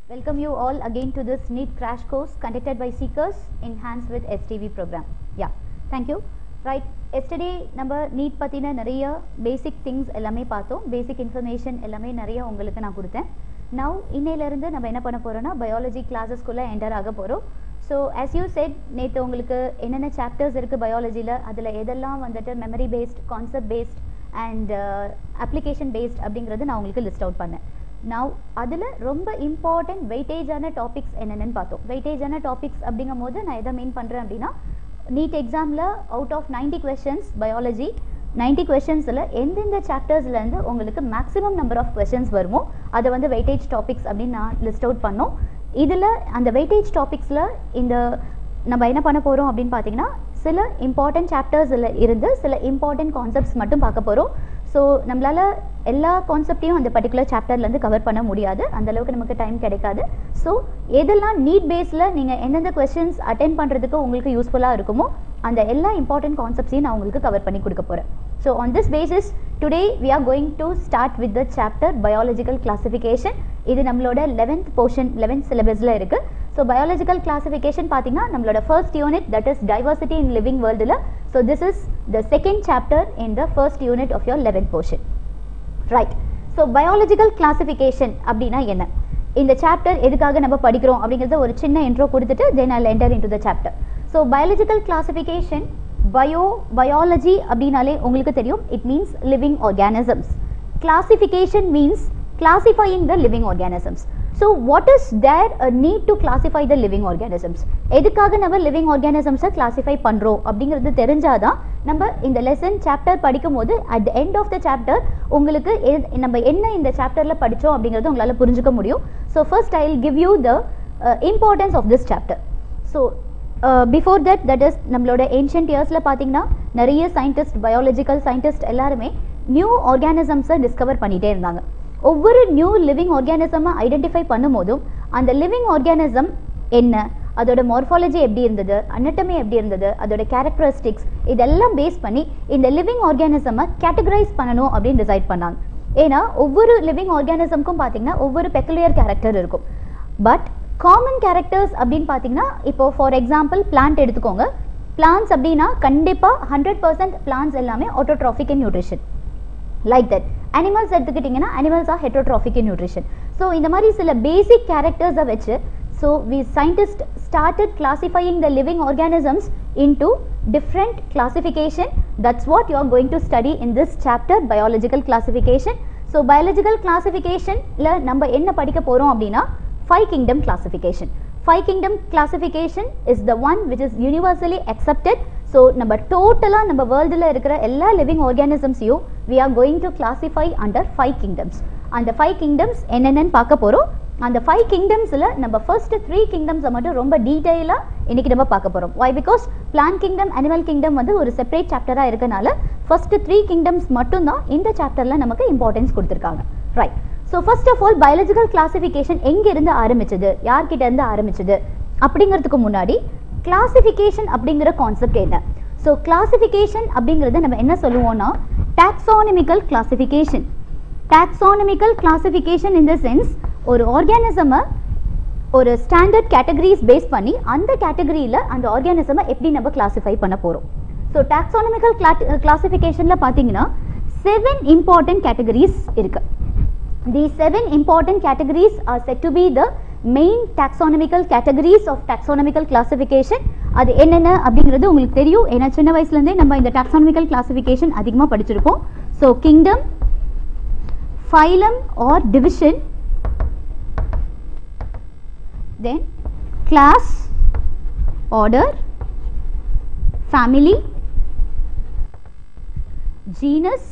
Welcome you all again to this NEET crash course conducted by Seekers enhanced with Stv program. Yeah, thank you. Right, yesterday நம்ம NEET பத்தின நிறைய basic things எல்லாமே பார்த்தோம். Basic information எல்லாமே நிறைய உங்களுக்கு நான் கொடுத்தேன். Now இன்னையில இருந்து நம்ம என்ன பண்ண போறோம்னா biology classes குள்ள enter ஆக போறோம். So as you said, நேத்து உங்களுக்கு என்னென்ன chapters இருக்கு biologyல, அதுல எதெல்லாம் வந்துட்டு memory based, concept based and application based அப்படிங்கறது நான் உங்களுக்கு list out பண்ணேன். Now அதில் ரொம்ப இம்பார்ட்டன்ட் வெயிட்டேஜான டாபிக்ஸ் என்னென்னு பார்த்தோம். வெயிட்டேஜான டாபிக்ஸ் அப்படிங்கும்போது நான் எதை மீன் பண்ணுறேன் அப்படின்னா, நீட் எக்ஸாமில் அவுட் ஆஃப் 90 questions பயாலஜி 90 questionஸில் எந்தெந்த சாப்டர்ஸ்லேருந்து உங்களுக்கு மேக்ஸிமம் நம்பர் ஆஃப் questions வருமோ அதை வந்து வெயிட்டேஜ் டாபிக்ஸ் அப்படின்னு நான் லிஸ்ட் அவுட் பண்ணோம். இதில் அந்த வெயிட்டேஜ் டாபிக்ஸில் இந்த நம்ம என்ன பண்ண போகிறோம் அப்படின்னு பார்த்தீங்கன்னா, சில இம்பார்ட்டன்ட் சாப்டர்ஸில் இருந்து சில இம்பார்ட்டன்ட் கான்செப்ட்ஸ் மட்டும் பார்க்க போகிறோம். ஸோ நம்மளால் எல்லா கான்செப்டையும் அந்த பர்டிகுலர் சாப்டர்லேருந்து கவர் பண்ண முடியாது, அந்தளவுக்கு நமக்கு டைம் கிடைக்காது. ஸோ எதெல்லாம் நீட் பேஸில் நீங்கள் எந்தெந்த கொஸ்டின்ஸ் அட்டென்ட் பண்ணுறதுக்கு உங்களுக்கு யூஸ்ஃபுல்லாக இருக்குமோ அந்த எல்லா இம்பார்ட்டன்ட் கான்செப்ட்ஸையும் நான் உங்களுக்கு கவர் பண்ணி கொடுக்க போகிறேன். So on this basis today we are going to start with the chapter biological classification. இது நம்மளோட 11th போர்ஷன் 11th சிலபஸில் இருக்குது. ஸோ பயாலஜிக்கல் கிளாசிஃபிகேஷன் பார்த்தீங்கன்னா நம்மளோட first unit, that is diversity in living வேர்ல்டில். So this is the second chapter in the first unit of your 11th portion. Right, so biological classification அப்படின்னா என்ன, இந்த chapter எதுக்காக நம்ம படிக்கிறோம் அப்படிங்கிறத ஒரு சின்ன இன்ட்ரோ கொடுத்துட்டு then I enter into the chapter. So biological classification, biology அப்படின்னாலே உங்களுக்கு தெரியும், it means living organisms. Classification means classifying the living organisms. So what is there a need to classify the living organisms? எதுக்காக நம்ம living organisms classify பண்றோம் அப்படிங்கிறது தெரிஞ்சாதான் நம்ம இந்த லெசன் சாப்டர் படிக்கும்போது at the end of the chapter உங்களுக்கு நம்ம என்ன இந்த சாப்டர்ல படிச்சோம் அப்படிங்கிறது உங்களால புரிஞ்சுக்க முடியும். So first I will give you the importance of this chapter. So before that is நம்மளோட ancient yearsல பாத்தீங்கன்னா நிறைய சயின்டிஸ்ட், பயாலஜிக்கல் சயின்டிஸ்ட் எல்லாருமே நியூ ஆர்கானிசம்ஸை டிஸ்கவர் பண்ணிட்டே இருந்தாங்க. ஒவ்வொரு நியூ லிவிங் ஆர்கானிசமை ஐடென்டிஃபை பண்ணும்போதும் அந்த லிவிங் ஆர்கானிசம் என்ன, அதோட மார்ஃபாலஜி எப்படி இருந்தது, அனட்டமி எப்படி இருந்தது, அதோட கேரக்டரிஸ்டிக்ஸ் இதெல்லாம் பேஸ் பண்ணி இந்த லிவிங் ஆர்கானிசமை கேட்டகரைஸ் பண்ணணும் அப்படின்னு டிசைட் பண்ணாங்க. ஏன்னா ஒவ்வொரு லிவிங் ஆர்கானிசம்க்கும் பார்த்தீங்கன்னா ஒவ்வொரு பெக்குலியர் கேரக்டர் இருக்கும். பட் காமன் கேரக்டர்ஸ் அப்படின்னு பார்த்தீங்கன்னா, இப்போ ஃபார் எக்ஸாம்பிள் பிளான்ட் எடுத்துக்கோங்க. பிளான்ட்ஸ் அப்படின்னா கண்டிப்பாக 100% பிளான்ட்ஸ் எல்லாமே autotrophic in nutrition. Like that animals எடுத்துக்கிட்டிங்கன்னா animals are heterotrophic in nutrition. So இந்த மாதிரி சில பேசிக் கேரக்டர்ஸை வச்சு so we scientist started classifying the living organisms into different classification. That's what you are going to study in this chapter biological classification. So biological கிளாசிஃபிகேஷனில் நம்ம என்ன படிக்க போகிறோம் அப்படின்னா 5 kingdom classification. 5 kingdom classification is the one which is universally accepted. So நம்ம டோட்டலாக நம்ம வேர்ல்டில் இருக்கிற எல்லா living ஆர்கானிசம்ஸையும் we are going to classify under 5 kingdoms. அந்த 5 kingdoms என்னென்னு பார்க்க போகிறோம். அந்த 5 கிங்டம்ஸ்ல நம்ம ஃபர்ஸ்ட் 3 கிங்டம்ஸ் மட்டும் ரொம்ப டீடைலா இன்னைக்கு நம்ம பார்க்க போறோம். why because plant kingdom animal kingdom வந்து ஒரு செப்பரேட் சாப்டரா இருக்கனால ஃபர்ஸ்ட் 3 கிங்டம்ஸ் மட்டும் தான் இந்த சாப்டர்ல நமக்கு இம்பார்ட்டன்ஸ் கொடுத்திருக்காங்க. Right. So first of all biological classification எங்க இருந்து ஆரம்பிச்சது, யார்கிட்ட இருந்து ஆரம்பிச்சது அப்படிங்கிறதுக்கு முன்னாடி கிளாசிஃபிகேஷன் அப்படிங்கிற கான்செப்ட் என்ன. ஸோ கிளாசிஃபிகேஷன் அப்படிங்கிறது நம்ம என்ன சொல்லுவோம்னா taxonomical classification. Taxonomical classification in the sense ஒரு ஆர்கானிசமை ஒரு ஸ்டாண்டர்ட் கேட்டகரிஸ் பேஸ் பண்ணி அந்த கேட்டகரியில் அந்த ஆர்கானிசமை எப்படி நம்ம கிளாசிஃபை பண்ண போகிறோம். ஸோ டாக்ஸானமிக்கல் கிளாசிஃபிகேஷனில் பார்த்தீங்கன்னா 7 இம்பார்ட்டன்ட் கேட்டகரிஸ் இருக்கு. The 7 important categories are set to be the main taxonomical categories of taxonomical classification. அது என்னென்ன அப்படிங்கிறது உங்களுக்கு தெரியும், ஏன்னா சின்ன வயசுலேருந்தே நம்ம இந்த டாக்ஸானமிக்கல் கிளாசிஃபிகேஷன் அதிகமாக படிச்சிருப்போம். So kingdom, phylum or division, then class, order, family, genus,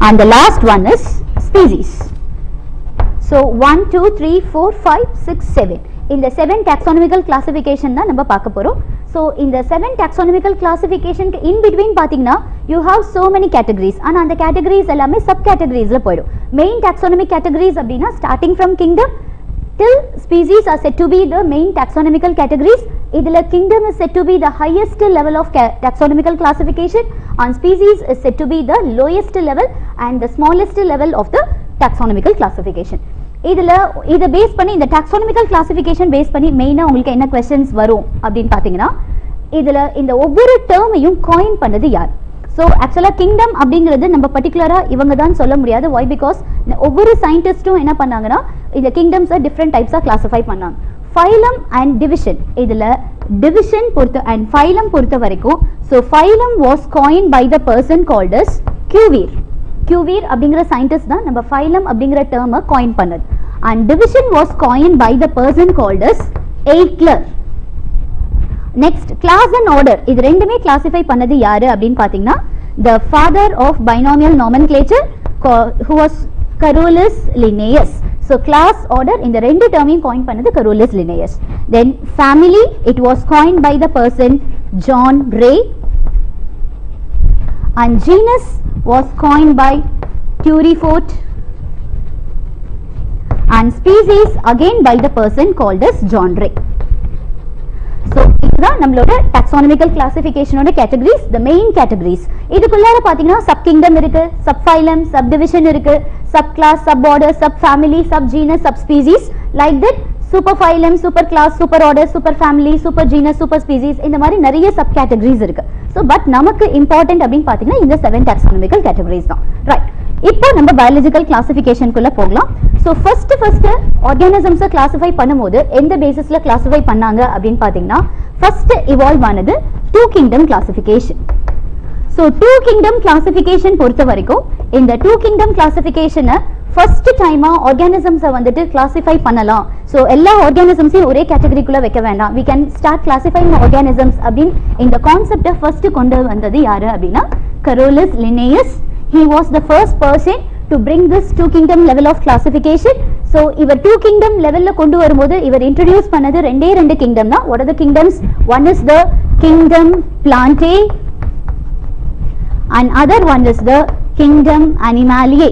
and the last one is species. So 1 2 3 4 5 6 7 இந்த 7 taxonomical classification தான் நம்ம பார்க்க போறோம். So இந்த 7 taxonomical classification in between பாத்தீங்கன்னா you have so many categories. ஆனா அந்த categories எல்லாமே sub categoriesல போய்டும். main taxonomic categories அப்படினா starting from kingdom till species are said to be the main taxonomical categories. இதுல kingdom is said to be the highest level of taxonomical classification and species is said to be the lowest level and the smallest level of the taxonomical classification. இதை base பண்ணி இந்த taxonomical classification base பண்ணி மெயினாக உங்களுக்கு என்ன questions வரும் அப்படின்னு பார்த்தீங்கன்னா இதில் இந்த ஒவ்வொரு டேர்மையும் காயின் பண்ணது யார். ஸோ ஆக்சுவலாக கிங்டம் அப்படிங்கிறது நம்ம பர்டிகுலராக இவங்க தான் சொல்ல முடியாது. ஒய் பிகாஸ் ஒவ்வொரு சயின்டிஸ்ட்டும் என்ன பண்ணாங்கன்னா இந்த கிங்டம்ஸை டிஃப்ரெண்ட் டைப்ஸாக கிளாஸிஃபை பண்ணாங்க. ஃபைலம் அண்ட் டிவிஷன், இதில் டிவிஷன் பொறுத்த அண்ட் ஃபைலம் பொறுத்த வரைக்கும் so phylum was coin by the person called as Cuvier. Cuvier அப்படிங்கிற சயின்டிஸ்ட் தான் நம்ம ஃபைலம் அப்படிங்கிற டேர்மை காயின் பண்ணது. And division was coin by the person called as Eichler. Next class and order, இது ரெண்டுமே கிளாசிஃபை பண்ணது யாரு அப்படின்னு பார்த்தீங்கன்னா the father of binomial nomenclature who was Carolus Linnaeus. So class order இந்த ரெண்டு டேர்மையும் காயின் பண்ணது Carolus Linnaeus. Then family, it was coin by the person John Ray. And genus was coined by Turifort and species again by the person called as John Ray. So இதுதான் நம்மளோட taxonomical classification ஓட categories, the main categories. இதுக்குள்ளார பாத்தீங்கன்னா sub kingdom இருக்கு, sub phylum, subdivision இருக்கு, sub class, sub order, sub family, sub genus, sub species, like that super phylum, super class, super order, super family, super genus, super species, இந்த மாதிரி நிறைய sub categories இருக்கு. So but நமக்கு important அப்படின்னு பாத்தீங்கன்னா இந்த 7 taxonomical categories தான். Right. இப்போ நம்ம biological classification குள்ள போகலாம். So first organisms classify பண்ணும்போது எந்த பேசிஸ்ல classify பண்ணாங்க அப்படின்னு பாத்தீங்கன்னா first evolve ஆனது 2 kingdom classification. So 2 kingdom classification பொறுத்த வரைக்கும் இந்த 2 kingdom classification first time organisms வந்துட்டு classify பண்ணலாம். So எல்லா organismஸையும் ஒரே கேட்டகரிக்குள்ள வைக்க வேண்டாம். We can start classifying organisms அப்படின் இந்த கான்செப்டை first கொண்டு வந்தது யாரு அப்படின்னா Carolus Linnaeus. He was the first person to bring this 2 kingdom level of classification. So இவர் 2 kingdom levelல கொண்டு வரும்போது இவர் introduce பண்ணது ரெண்டு kingdom தான். What are the kingdoms? One is the kingdom Plantae and other one is the kingdom Animaliae.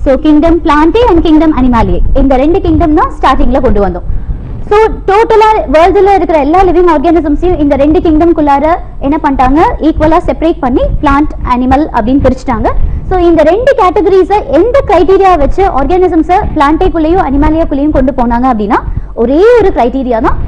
So kingdom Plantae and kingdom Animaliae இந்த ரெண்டு kingdom தான் ஸ்டார்டிங்ல கொண்டு வந்தோம். ஸோ டோட்டலாக வேர்ல்டில் இருக்கிற எல்லா லிவிங் ஆர்கானிசம்ஸையும் இந்த ரெண்டு கிங்டம்குள்ளார என்ன பண்ணிட்டாங்க ஈக்குவலாக செப்பரேட் பண்ணி பிளான்ட் அனிமல் அப்படின்னு பிரிச்சுட்டாங்க. ஸோ இந்த ரெண்டு கேட்டகரிஸை எந்த கிரைட்டீரியா வச்சு ஆர்கானிசம்ஸை பிளான்டேக்குள்ளேயும் அனிமாலியாக்குள்ளேயும் கொண்டு போனாங்க அப்படின்னா ஒரே ஒரு கிரைட்டீரியா தான்.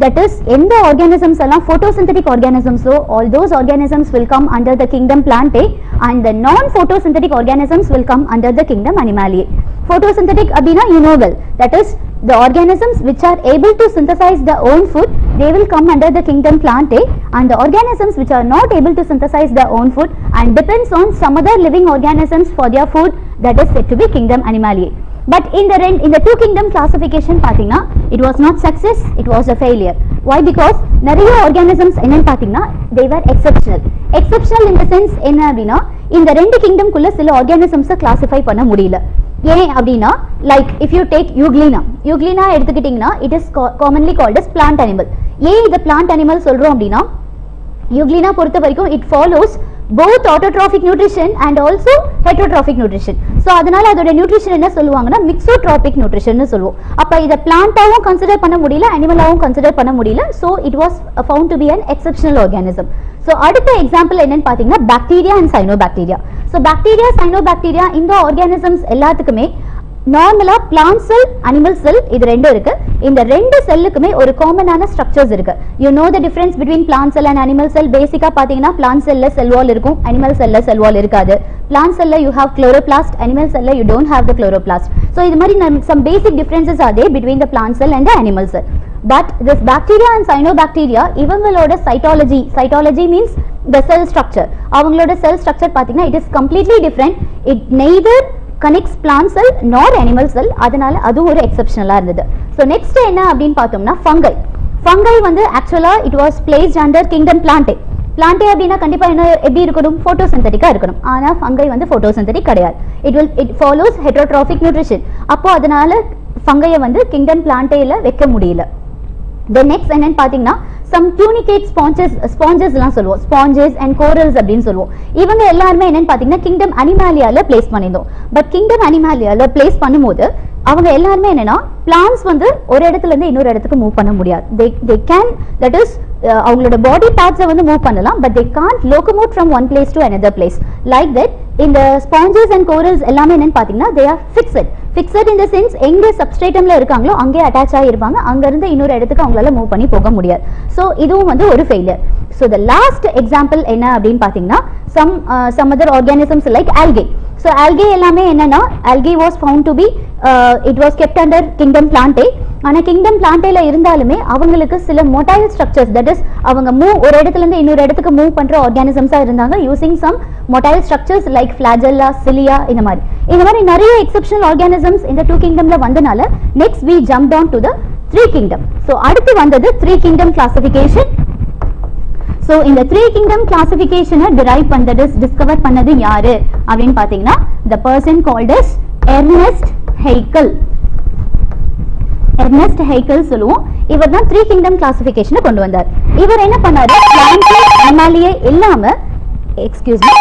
That is, எந்த ஆர்கானிசம்ஸ் எல்லாம் photosynthetic organisms all those organisms will come under the kingdom Plantae and the non-photosynthetic organisms will come under the kingdom Animaliae. Photosynthetic அப்படின்னா you know well, that is the organisms which are able to synthesize their own food, they will come under the kingdom Plantae, and the organisms which are not able to synthesize their own food and depends on some other living organisms for their food, that is said to be kingdom Animaliae. But in the 2 kingdom classification பாத்தீங்கன்னா it was not success, it was a failure. Why? Because நிறைய organisms என்னன்னு பாத்தீங்கன்னா they were exceptional. Exceptional in the sense என்ன அப்படின்னா இந்த ரெண்டு kingdom குள்ள சில organisms classify பண்ண முடியல. ஏன் அப்படின்னா like if you take Euglena எடுத்துக்கிட்டிங்கன்னா it is commonly called as plant animal. ஏன் இது பிளான்ட் அனிமல் சொல்கிறோம் அப்படின்னா யூக்ளினா பொறுத்த வரைக்கும் it follows both autotrophic nutrition and also heterotrophic nutrition. So அதனால அதோட நியூட்ரிஷன் என்ன சொல்லுவாங்கன்னா mixotrophic nutrition னு சொல்லுவோம். அப்ப இத பிளான்ட்டாவும் கன்சிடர் பண்ண முடியல, அனிமலாவும் கன்சிடர் பண்ண முடியல. So it was found to be an exceptional organism. So அடுத்த எக்ஸாம்பிள் என்னன்னு பாத்தீங்கன்னா bacteria and cyanobacteria. So bacteria cyanobacteria இந்த ஆர்கானிசம்ஸ் எல்லாத்துக்குமே நார்மலா பிளான்ட் செல் அனிமல் செல் இது ரெண்டும் இருக்கு. இந்த ரெண்டு செல்லுக்குமே ஒரு காமனான ஸ்ட்ரக்சர்ஸ் இருக்கு. You know the difference between plant sell and animal செல். பேசிக்கா பாத்தீங்கன்னா பிளான்ட் செல்ல செல் வால் இருக்கும், அனிமல் செல்ல செல் வால் இருக்காது. பிளான்ட் செல்ல யூ ஹேவ் chloroplast, அனிமல் செல்ல you don't have the chloroplast. So இது மாதிரி some basic differences are there between the plant cell and the animal cell. But this bacteria and cyanobacteria இவங்களோட cytology means the cell structure. அவங்களோட cell structure பாத்தீங்கன்னா it is completely different. It neither connects plant cell nor animal cell. அதனால அது ஒரு எக்ஸெப்ஷனலா இருந்தது. So next என்ன அப்படினு பார்த்தோம்னா fungi வந்து actually it was placed under kingdom plantae. Plantae அப்படினா கண்டிப்பா என்ன எப்படி இருக்கணும், photosynthetic-ஆ இருக்கணும். ஆனா fungi வந்து photosynthetic கிடையாது. It follows heterotrophic nutrition. அப்போ அதனால fungi வந்து kingdom plantae-ல வைக்க முடியல. The next என்னன்னு பாத்தீங்கன்னா some tunicate sponges எல்லாம் சொல்லுவோம், sponges and corals அப்படின்னு சொல்லுவோம். இவங்க எல்லாருமே என்னன்னு பாத்தீங்கன்னா கிங்டம் அனிமாலியால பிளேஸ் பண்ணிருந்தோம். பட் கிங்டம் அனிமாலியால பிளேஸ் பண்ணும்போது அவங்க எல்லாருமே என்னன்னா பிளான்ஸ் வந்து ஒரு இடத்துல இருந்து இன்னொரு இடத்துக்கு மூவ் பண்ண முடியாது. they can, that is அவங்களோட பாடி பார்ட்ஸை வந்து மூவ் பண்ணலாம், but they can't locomote from one place to another place. Like that இந்த sponges and corals எல்லாமே என்னன்னு பாத்தீங்கன்னா they are fixed in the sense எங்க சப்ஸ்ட்ரேட்டம்ல இருக்காங்களோ அங்கே அட்டாச் ஆகிருப்பாங்க, அங்க இருந்து இன்னொரு இடத்துக்கு அவங்களால மூவ் பண்ணி போக முடியாது. ஸோ இதுவும் வந்து ஒரு failure. So the last example என்ன அப்படின்னு பார்த்தீங்கன்னா some other organisms like algae. So algae எல்லாமே என்னன்னா algae was found to be it was kept under kingdom plantae. ஆனா kingdom plantae-ல இருந்தாலுமே அவங்களுக்கு சில motile structures, that is அவங்க ஒரு இடத்துல இருந்து இன்னொரு இடத்துக்கு மூவ் பண்ற ஆர்கானிசம்ஸா இருந்தாங்க using some motile structures like flagella, cilia. இந்த மாதிரி நிறைய exceptional organisms இந்த two kingdomல வந்தனால next we jumped on to the three kingdom. So அடுத்து வந்தது three kingdom classification. So இந்த three kingdom classification derive பண்ணது discover பண்ணது யாரு அப்படினு பாத்தீங்கன்னா the person called as Ernest Haeckel சொல்லுவோம். இவர் தான் three kingdom classification கொண்டு வந்தார். இவர் என்ன பண்ணாரு, பிளான்ட் அனிமாலியே இல்லாம excuse me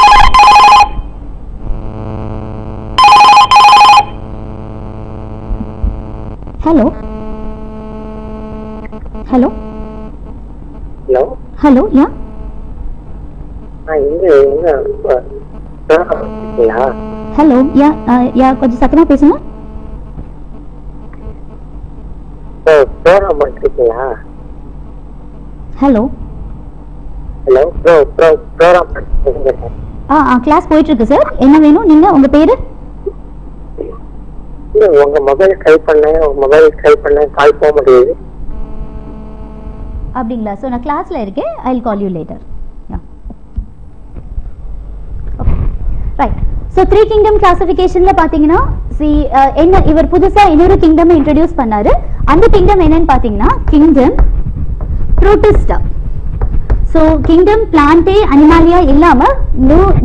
hello yeah hello yeah கொஞ்சம் சத்தமா பேசுங்க. hello கிளாஸ் போயிட்டு இருக்கு சார். என்ன வேணும், நீங்க உங்க பேரு? உங்க மொபைல் ட்ரை பண்ண கால் போக முடியுது அப்படிங்களா? ஸோ நான் கிளாஸ்ல இருக்கேன், I will call you later. Right. So three kingdom கிளாசிஃபிகேஷன்ல பாத்தீங்கன்னா என்ன இவர் புதுசா இன்னொரு கிங்டம் இன்ட்ரோடியூஸ் பண்ணாரு. அந்த கிங்டம் என்னன்னு பாத்தீங்கன்னா kingdom Protista. So kingdom Plantae Animalia இல்லாம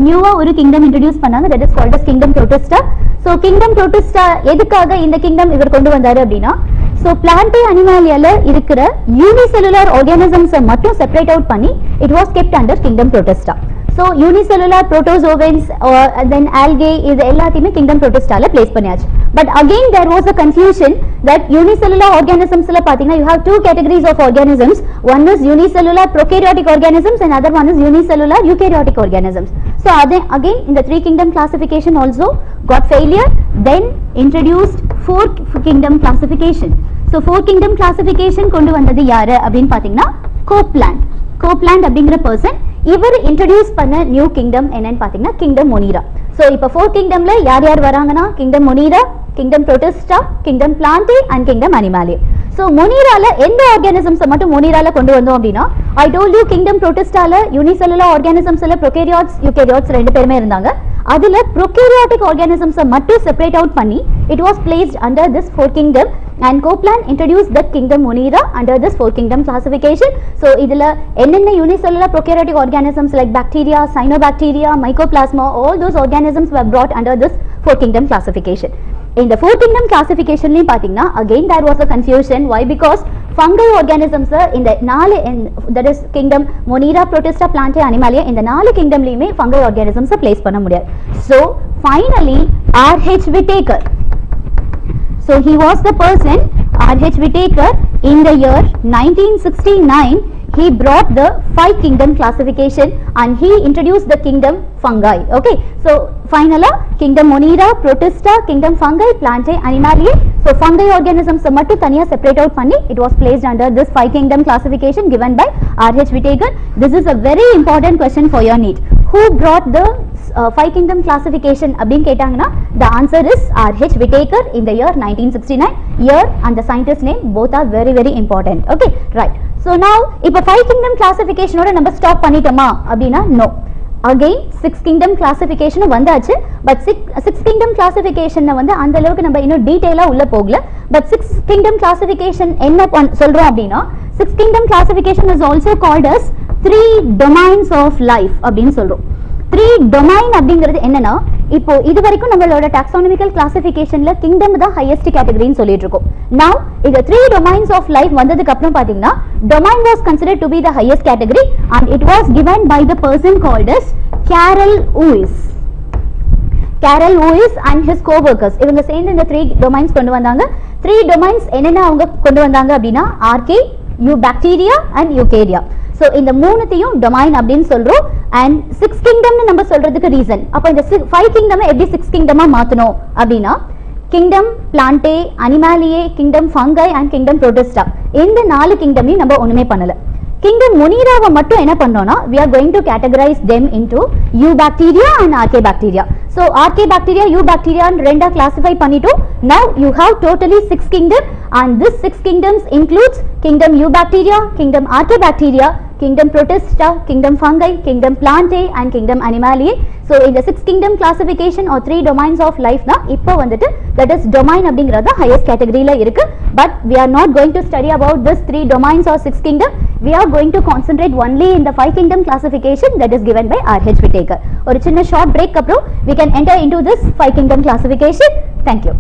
நியூவா ஒரு கிங்டம் இன்ட்ரோடியூஸ் பண்ணாங்க, that is called as kingdom Protista. So kingdom Protista எதுக்காக இந்த கிங்டம் இவர் கொண்டு வந்தாரு அப்படின்னா, ஸோ பிளான்டே அனிமாலியால இருக்கிற யூனிசெல்லுலார் ஆர்கானிசம்ஸை மட்டும் செப்பரேட் அவுட் பண்ணி it was kept under kingdom Protista. So unicellular protozoans and then algae இது எல்லாத்தையுமே kingdom protistaல place பண்ணியாச்சு. But again there was a confusion that unicellular organismsல பாத்தீங்கன்னா you have two categories of organisms. One is unicellular prokaryotic organisms and other one is unicellular eukaryotic organisms. So again in the three kingdom classification also got failure. Then introduced four kingdom classification. So four kingdom classification கொண்டு வந்தது யாரு அப்படின்னு பாத்தீங்கன்னா Copeland அப்படிங்கிற person. இவர் introduce பண்ண new kingdom என்னன்னு பாத்தீங்கன்னா கிங்டம் மொனீரா. சோ இப்போ ஃபோர் கிங்டம்ல யார் யார் வராங்கன்னா kingdom Monera, kingdom Protista, kingdom Plantae and kingdom Animalia. So மொனீரால எந்த ஆர்கானிசம்ஸ் மட்டும் மொனீரால கொண்டு வந்தோம் அப்படின்னா, ஐ டோல்ட் யூ கிங்டம் புரோட்டிஸ்டால யூனிசெல்லுலர் ஆர்கானிசம்ஸ்ல ப்ரோகாரியோட்ஸ் யூகாரியோட்ஸ் ரெண்டு பேருமே இருந்தாங்க. அதுல ப்ரோகாரியோட்டிக் ஆர்கானிசம்ஸை மட்டும் செப்பரேட் அவுட் பண்ணி it was placed under this four kingdom and Copeland introduced the kingdom Monera under this four kingdom classification. So idula enna unicellular prokaryotic organisms like bacteria, cyanobacteria, mycoplasma, all those organisms were brought under this four kingdom classification. in the four kingdom classification லையும் பாத்தீங்கன்னா again there was a confusion. Why? Because fungal organisms in the நாலு that is kingdom Monera, Protista, Plantae, Animalia இந்த நாலு kingdomலயுமே fungal organisms place பண்ண முடியாது. So finally R.H. Whittaker, so he was the person R.H. Whittaker in the year 1969. He brought the 5 kingdom classification and he introduced the kingdom fungi. Okay, so finally kingdom Monera, Protista, kingdom fungi, Plantae, Animalia. So fungi organisms mattu thaniya separate out panni it was placed under this 5 kingdom classification given by R.H. Whittaker. This is a very important question for your NEET. Who brought the 5 kingdom classification அப்படினு கேட்டாங்கன்னா the answer is R.H. Whittaker in the year 1969. Year and the scientist name both are very very important. Okay, right. So now இப்போ 5 kingdom classification ஓட நம்ம stop பண்ணிட்டோமா அப்படினா no. Again 6 kingdom classification வந்தாச்சு. But 6 kingdom classification வந்து அந்த அளவுக்கு நம்ம இன்னும் டீடைலா உள்ள போகல. But 6 kingdom classification என்ன சொல்றோம் அப்படினா 6 kingdom classification is also called as 3 domains of life அப்படினு சொல்றோம். 3 domain அப்படிங்கிறது என்னன்னா இப்போ இது வரைக்கும் நம்மளோட taxonomical classificationல kingdom தான் highest category ன்னு சொல்லிட்டு இருக்கோம். Now இந்த 3 domains of life வந்ததுக்கு அப்புறம் பாத்தீங்கன்னா domain was considered to be the highest category and it was given by the person called as Carol Lewis. Carol Lewis and his co-workers இவங்க சேர்ந்து இந்த 3 domains கொண்டு வந்தாங்க. 3 domains என்னென்ன அவங்க கொண்டு வந்தாங்க அப்படின்னா archaea, eubacteria and eukarya. So இந்த மூணுத்தையும் domain அப்படினு சொல்றோம் and 6 kingdom னு நம்ம சொல்றதுக்கு reason. அப்ப இந்த 5 kingdom எப்படி 6 kingdom-ஆ மாத்தணும் அப்படினா kingdom Plantae, Animalia, kingdom Fungi and kingdom Protista. இந்த 4 kingdom-ஐயும் நம்ம ஒண்ணுமே பண்ணல. kingdom Monera-வை மட்டும் என்ன பண்ணோம்னா we are going to categorize them into eubacteria and archaebacteria. So archaebacteria, eubacteria ன்னு ரெண்டா classify பண்ணிட்டோம். Now you have totally 6 kingdom and this 6 kingdoms includes kingdom eubacteria, kingdom archaebacteria, kingdom Protista, kingdom Fungi, kingdom Plantae and kingdom Animalia. So in the 6 kingdom classification or 3 domains of life na இப்போ வந்துட்டு that is domain அப்படிங்கறது highest category ல இருக்கு. But we are not going to study about this 3 domains or 6 kingdom. We are going to concentrate only in the 5 kingdom classification that is given by R.H. Whittaker. ஒரு சின்ன short break அப்புறம் we can enter into this 5 kingdom classification. Thank you.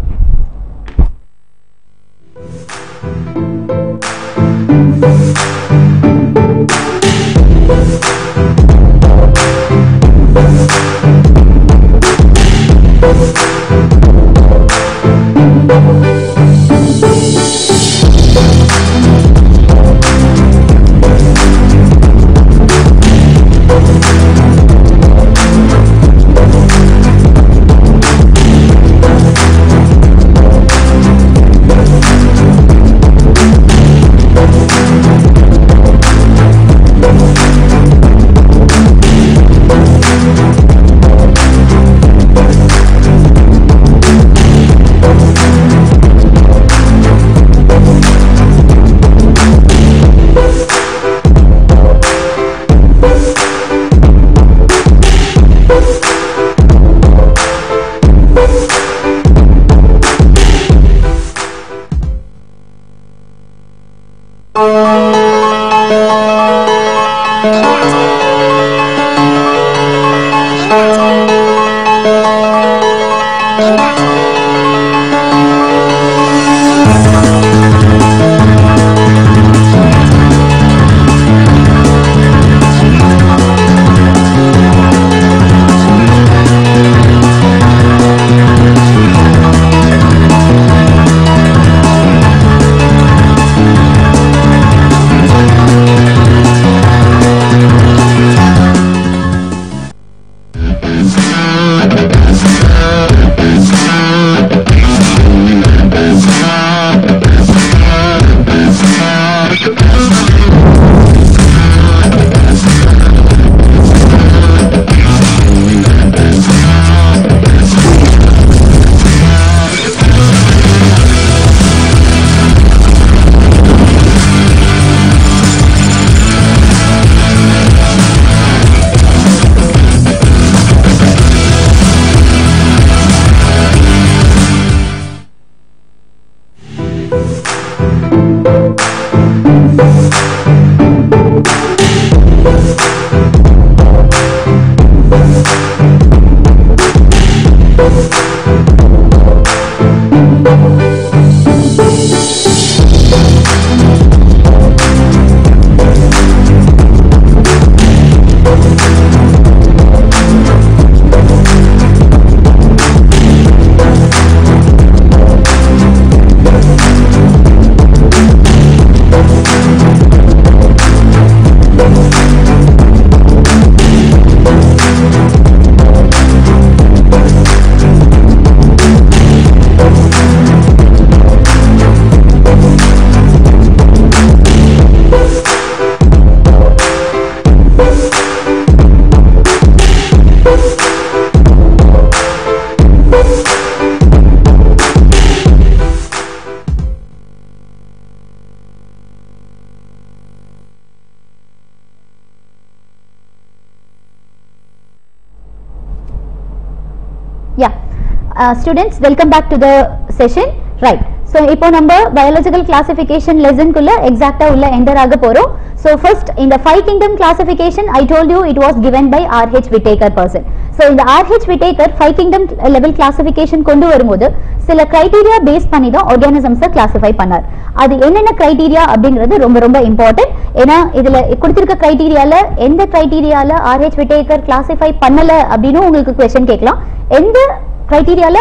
Yeah, students, welcome back to the session. Right, so இப்போ நம்ம biological classification lesson குள்ள exactly உள்ள enter ஆக போறோம். So first in the 5 kingdom classification I told you it was given by R.H. Whittaker person. So in the R.H. Whittaker 5 kingdom level classification கொண்டு வரும்போது சில criteria base பண்ணி தான் organisms classify பண்ணார். அது என்னென்ன criteria அப்படிங்கிறது ரொம்ப ரொம்ப important. ஏன்னா இதுல கொடுத்திருக்க criteria-ல எந்த criteria-ல R.H. Whittaker classify பண்ணல அப்படினு உங்களுக்கு question கேட்கலாம். எந்த criteria-ல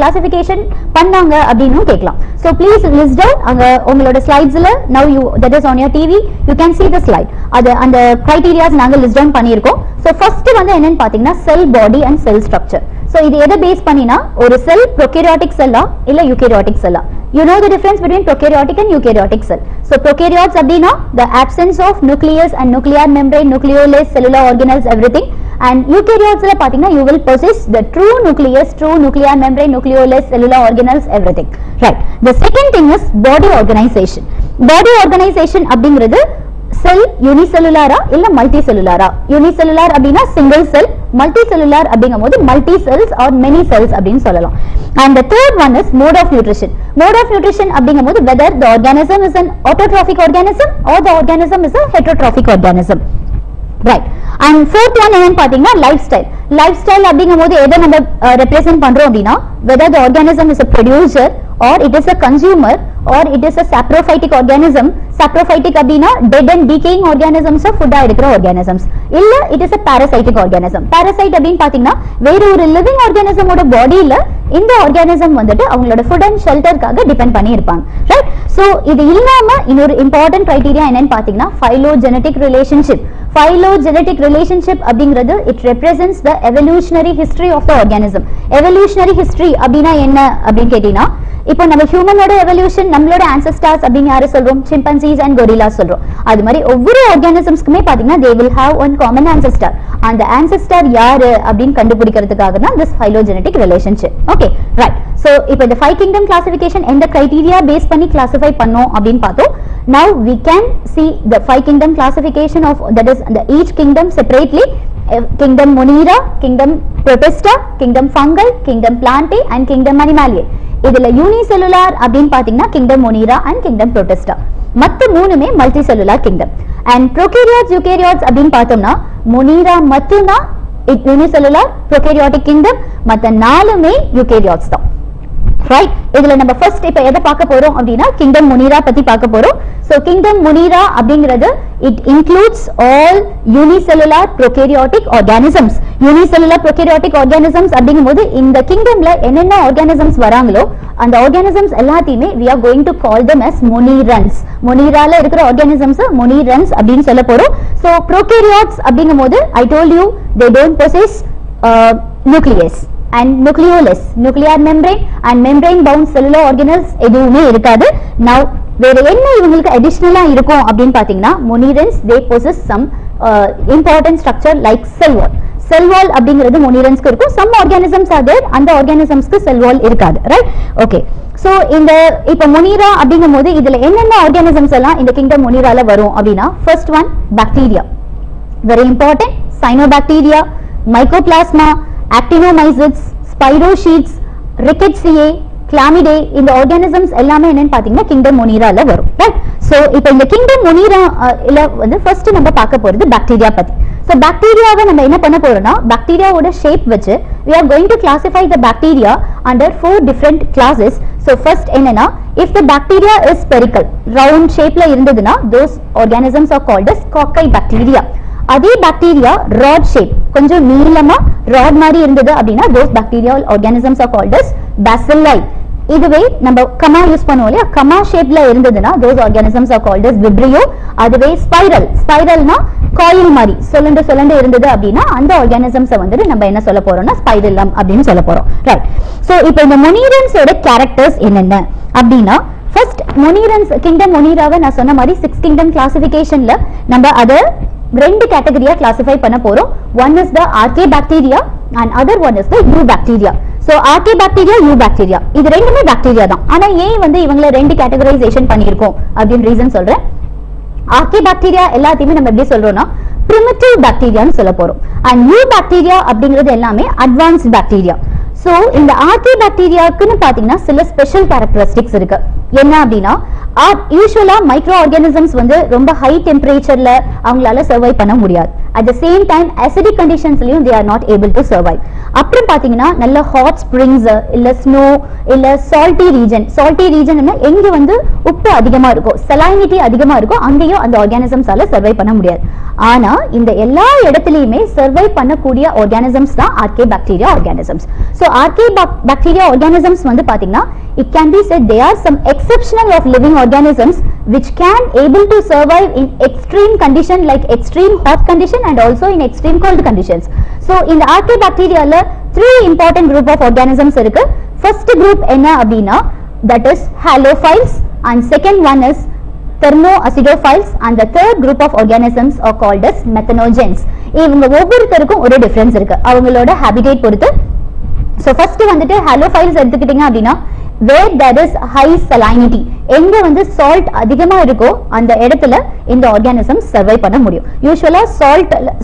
classification பண்ணாங்க அப்படினு கேட்கலாம். So please list down அங்க உங்களோட slides-ல now you that is on your TV you can see the slide. அது அந்த criteria நாங்க list down பண்ணியிருக்கோம். So first வந்து என்னன்னு பாத்தீங்கன்னா cell body and cell structure. So இது எதை பேஸ் பண்ணினா ஒரு cell prokaryotic cell இல்ல eukaryotic cell. You know the difference between prokaryotic and eukaryotic cell. So prokaryotes அப்படினா the absence of nucleus and nuclear membrane, nucleolus, cellular organelles, everything. And eukaryotes la pathina you will possess the true nucleus, true nuclear membrane, nucleolus, cellular organelles, everything. Right. The second thing is body organization. Body organization அப்படிங்கிறது cell unicellular இல்ல multicellular. Unicellular அப்படினா single cell, multicellular அப்படிங்கும்போது multi cells or many cells அப்படினு சொல்லலாம். And the third one is mode of nutrition. Mode of nutrition அப்படிங்கும்போது whether the organism is an autotrophic organism or the organism is a heterotrophic organism. Right. And fourth one என்னன்னு பாத்தீங்கன்னா lifestyle. Lifestyle அப்படிங்கும்போது எதை நம்ம represent பண்றோம் அப்படின்னா whether the organism is a producer or it is a consumer or it is a saprophytic organism. Saprophytic அப்படின்னா dead and decaying organisms food எடுக்கிற organisms இல்ல it is a parasitic organism. Parasite அப்படின்னு பாத்தீங்கன்னா வேற ஒரு living organism ஓட பாடியில இந்த organism வந்துட்டு அவங்களோட food and shelterக்காக டிபெண்ட் பண்ணி இருப்பாங்க. ரைட். சோ இது இல்லாம இன்னொரு இம்பார்ட்டன்ட் கிரைட்டீரியா என்னன்னு பாத்தீங்கன்னா phylogenetic relationship. Phylogenetic relationship அப்படிங்கிறது it represents the evolutionary history of the organism. Evolutionary history அப்படினா என்ன அப்படினு கேட்டினா இப்போ நம்ம ஹியூமனோட எவல்யூஷன் நம்மளோட ancestors அப்படினு யாரை சொல்றோம் chimpanzees and gorillas சொல்றோம். அது மாதிரி ஒவ்வொரு organismsக்குமே பாத்தீங்கன்னா they will have one common ancestor. அந்த ancestor யாரு அப்படினு கண்டுபிடிக்கிறதுக்காக தான் this phylogenetic relationship. Okay, right. So இப்போ இந்த 5 kingdom classification எந்த criteria பேஸ் பண்ணி classify பண்ணோம் அப்படினு பார்த்தோம். Now we can see the 5 kingdom classification of that is the each kingdom separately. Kingdom Monera, Kingdom Protista, Kingdom Fungi, Kingdom Plantae and Kingdom Animaliae. இதுல unicellular அப்படினு பாத்தீங்கன்னா Kingdom Monera and Kingdom Protista. மத்த மூணுமே multicellular kingdom. And prokaryotes, eukaryotes அப்படினு பார்த்தோம்னா Monera மட்டும்தான் unicellular prokaryotic kingdom. மத்த நாலுமே eukaryotes தான். Right. இதுல நம்ம first இப்ப எதை பார்க்க போறோம் அப்படினா Kingdom Monera பத்தி பார்க்க போறோம். So Kingdom Monera அப்படிங்கிறது it includes all unicellular prokaryotic organisms. Unicellular prokaryotic organisms அப்படிங்கும்போது இந்த kingdomல என்னென்ன organisms வராங்களோ அந்த organisms எல்லாத்தையுமே we are going to call them as monerans. Moneraல இருக்கிற organisms monerans அப்படினு சொல்ல போறோம். So prokaryotes அப்படிங்கும்போது I told you they don't possess nucleus and nucleolus, nuclear membrane and membrane bound cellular organelles எதுவுமே இருக்காது. Now வேற என்ன இவங்களுக்கு additional இருக்கும் அப்படினு பாத்தீங்கன்னா monerans they possess some important structure like cell wall. Cell wall அப்படிங்கிறது monerans-க்கு இருக்கும். Some organisms are there, அந்த organisms-க்கு cell wall இருக்காது. Right? Okay. So இந்த இப்ப Monera அப்படிங்கும்போது இதுல என்னென்ன organisms எல்லாம் இந்த Kingdom Monera-ல வரும் அப்படினா first one bacteria. Very important. Cyanobacteria, Mycoplasma, actinomycetes, spirosheets, Rickettsia, Clamidae இந்த organisms எல்லாமே என்னன்னு பாத்தீங்கன்னா Kingdom Monera-ல வரும். Right? So இப்போ இந்த Kingdom Monera-ல வந்து first நம்ம பார்க்க போறது bacteria பத்தி. So bacteria-வை நம்ம என்ன பண்ண போறோம்னா bacteria-ஓட shape வச்சு we are going to classify the bacteria under 4 different classes. So first என்னன்னா if the bacteria is spherical, round shape-ல இருந்ததுன்னா those organisms are called as cocci bacteria. அதே பாக்டீரியா ராட் ஷேப் கொஞ்சம் நீளமா ராட் மாதிரி இருந்தது அப்படின்னா those bacterial organisms are called as bacilli. இதுவே நம்ம கமா யூஸ் பண்ணுவோம் இல்லையா கமா ஷேப்ல இருந்ததுன்னா those organisms are called as vibrio. அதுவே ஸ்பைரல் ஸ்பைரல்னா காயில் மாதிரி சுழண்டு இருந்தது அப்படின்னா அந்த ஆர்கானிசம்ஸை வந்துட்டு நம்ம என்ன சொல்ல போறோம்னா ஸ்பைரலம் அப்படின்னு சொல்ல போறோம். ரைட். ஸோ இப்போ இந்த மொனீரன்ஸோட கேரக்டர்ஸ் என்னென்ன அப்படின்னா ஃபர்ஸ்ட் மொனீரன்ஸ் கிங்டம் மொனீராவை நான் சொன்ன மாதிரி 6 கிங்டம் கிளாசிபிகேஷன்ல நம்ம அதை ரெண்டு கேட்டகரியா கிளாசிஃபை பண்ண போறோம். One is the archaebacteria and other one is the eubacteria. So archaebacteria, eubacteria இது ரெண்டுமே பாக்டீரியா தான். ஆனா ஏன் வந்து இவங்கள ரெண்டு கேட்டகரைசேஷன் பண்ணியிருக்கோம் அப்படின்னு ரீசன் சொல்றேன். ஆர்கேபாக்டீரியா எல்லாத்தையுமே நம்ம எப்படி சொல்றோம்னா primitive பாக்டீரியான்னு சொல்ல போறோம். and eubacteria அப்படிங்கிறது எல்லாமே advanced பாக்டீரியா. சோ இந்த ஆர்கேபாக்டீரியாக்குன்னு பாத்தீங்கன்னா சில ஸ்பெஷல் கேரக்டரிஸ்டிக்ஸ் இருக்கு. என்ன அப்படின்னா யூசுவலா மைக்ரோ ஆர்கானிசம்ஸ் வந்து ரொம்ப ஹை டெம்பரேச்சர்ல அவங்களால சர்வை பண்ண முடியாது. At the same time acidic கண்டிஷன்ஸ்லயும் they are not able to survive. அப்புறம் பாத்தீங்கன்னா நல்ல ஹாட் ஸ்ப்ரிங்ஸ் இல்ல ஸ்னோ இல்ல சால்ட்டி ரீஜன் எங்க வந்து உப்பு அதிகமா இருக்கும், சலைனிட்டி அதிகமா இருக்கும், அங்கேயும் அந்த ஆர்கானிசம்ஸால சர்வை பண்ண முடியாது. ஆனா இந்த எல்லா இடத்துலயுமே சர்வை பண்ணக்கூடிய ஆர்கானிசம்ஸ் தான் ஆர்கேபாக்டீரியா ஆர்கானிசம்ஸ். சோ ஆர்கேபாக்டீரியா ஆர்கானிசம்ஸ் வந்து பாத்தீங்கன்னா it can be said they are some exceptional of living organisms which can able to survive in extreme condition like extreme hot condition and also in extreme cold conditions. So in the archaebacteria la three important group of organisms irukku. First group enna abina that is halophiles and second one is thermoacidophiles and the third group of organisms are called as methanogens. இவங்க ஒவ்வொருத்தருக்கும் ஒரு difference இருக்கு அவங்களோட habitat பொறுத்து. So first வந்துட்டு halophiles எடுத்துக்கிட்டீங்க அப்படின்னா where there is high salinity எங்க வந்து salt அதிகமா இருக்கோ அந்த இடத்துல இந்த organisms survive பண்ண முடியும். யூசுவலா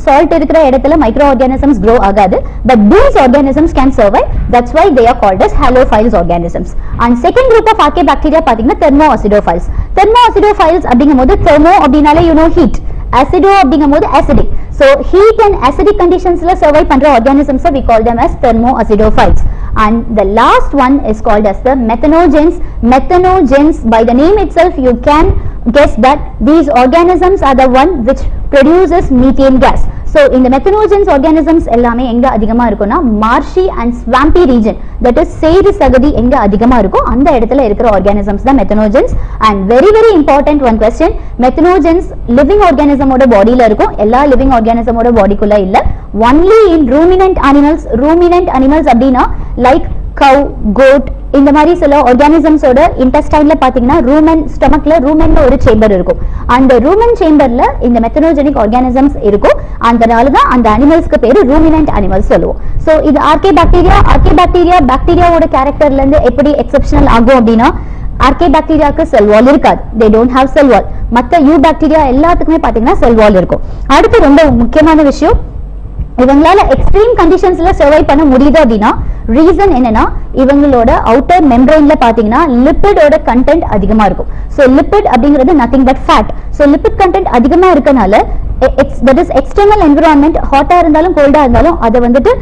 salt இருக்கிற இடத்துல மைக்ரோ organisms grow ஆகாது, but these organisms can survive. That's why they are called as halophiles organisms. And second group of archaebacteria பாத்தீங்கன்னா thermoacidophiles. Thermoacidophiles அப்படிங்கும்போது thermo அப்படினாலே you know heat, acido அப்படிங்கும்போது acidic. So heat and acidic conditionsல survive பண்ற organisms we call them as thermoacidophiles. And the last one is called as the methanogens. Methanogens, by the name itself you can guess that these organisms are the one which produces methane gas. So in the methanogens organisms எல்லாமே எங்க அதிகமா இருக்கும்னா marshy and swampy region, that is சேறு சகதி எங்க அதிகமா இருக்கோ அந்த இடத்துல இருக்கிற organisms தான் methanogens. And very very important one question, methanogens living organism ஓட பாடியில இருக்கும், எல்லா living organism ஓட பாடிக்குள்ள இல்ல, only in ruminant animals அப்படினா like cow, goat இந்த மாதிரி சில ஆர்கானிசம்ஸ் ஓட இன்டெஸ்டைன்ல பாத்தீங்கன்னா ரூமன் ஸ்டொமக்ல ரூமன்ல ஒரு சேம்பர் இருக்கும். அந்த ரூமன் சேம்பர்ல இந்த மெத்தனோஜெனிக் ஆர்கானிசம்ஸ் இருக்கும். அதனால தான் அந்த அனிமல்ஸ்க்கு பேரு ரூமினன்ட் அனிமல்ஸ் சொல்லுவோம். சோ இது ஆர்கேபாக்டீரியா பாக்டீரியாவோட கேரக்டர்ல இருந்து எப்படி எக்ஸெப்ஷனல் ஆகும் அப்படின்னா ஆர்கேபாக்டீரியாக்கு செல் வால் இருக்காது, they don't have cell wall. மத்த யூபாக்டீரியா எல்லாத்துக்குமே பாத்தீங்கன்னா செல் வால் இருக்கும். அடுத்து ரொம்ப முக்கியமான விஷயம், இவங்களால எக்ஸ்ட்ரீம் கண்டிஷன்ஸ்ல சர்வை பண்ண முடியுது அப்படின்னா ரீசன் என்னன்னா இவங்களோட அவுட்டர் மெம்பரேன்ல பாத்தீங்கன்னா லிப்பிடோட கண்டென்ட் அதிகமா இருக்கும். சோ லிப்பிட் அப்படிங்கிறது nothing but fat. So lipid content அதிகமா இருக்கனால that is external environment ஹாட்டா இருந்தாலும் கோல்டா இருந்தாலும் அதை வந்துட்டு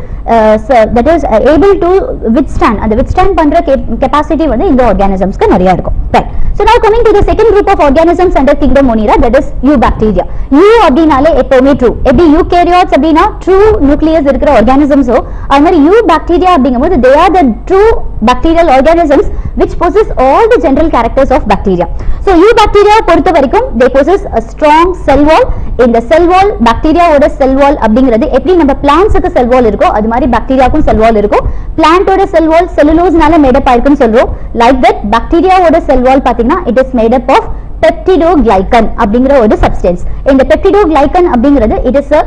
that is able to withstand, அந்த withstand பண்ற capacity வந்து இந்த organismsக்கு நிறைய இருக்கும். Right. So now coming to the second group of organisms under kingdom Monera, that is eubacteria. Eu அப்படினாலே எப்பவுமே true. எப்படி eukaryotes அப்படினா true nucleus இருக்கிற organisms அது மாதிரி eubacteria அப்படிங்கும்போது they are the true bacterial organisms which possess all the general characters of bacteria. So eubacteria பொறுத்த வரைக்கும் they possess a strong cell wall. இந்த செல் வால் பாக்டீரியாவோட செல் வால் அப்படிங்கிறது எப்படி நம்ம பிளான்ட்ஸ்க்கு செல் வால் இருக்கோ அது மாதிரி பாக்டீரியாவுக்கும் செல் வால் இருக்கும். பிளான்ட்டோட செல் வால் செல்லுலோஸ்னால மேட் அப் ஆயிருக்குன்னு சொல்றோம். லைக் தட் பாக்டீரியாவோட செல் வால் பாத்தீங்கன்னா it is made up of peptidoglycan அப்படிங்கிற ஒரு சப்ஸ்டன்ஸ். இந்த peptidoglycan அப்படிங்கிறது it is a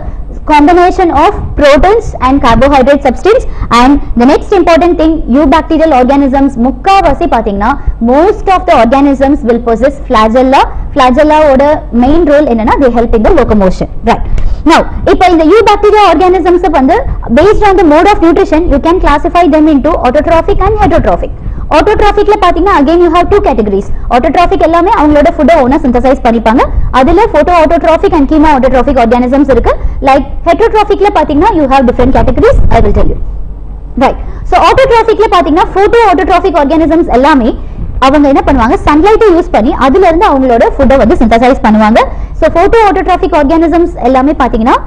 combination of proteins and carbohydrate substance. And the next important thing, eubacterial organisms முக்காவாசி பாத்தீங்கன்னா most of the organisms will possess flagella. flagella ஓட main role என்னன்னா they help in the locomotion. Right. Now இப்போ இந்த eubacteria organisms வந்து based on the mode of nutrition you can classify them into autotrophic and heterotrophic. autotrophicல பாத்தீங்கன்னா again you have two categories. autotrophic எல்லாமே அவங்களோட food ஓனா synthesise பண்ணிப்பாங்க. அதுல photo autotrophic and chemo autotrophic organisms இருக்கு. like heterotrophicல பாத்தீங்கன்னா you have different categories, I will tell you. Right. So autotrophicல பாத்தீங்கன்னா photo autotrophic organisms எல்லாமே அவங்க என்ன பண்ணுவாங்க சன்லைட்டை யூஸ் பண்ணி அதுல இருந்து அவங்களோட ஃபுட்டை வந்து சிந்தசைஸ் பண்ணுவாங்க. சோ photo autotrophic organisms எல்லாமே பாத்தீங்கன்னா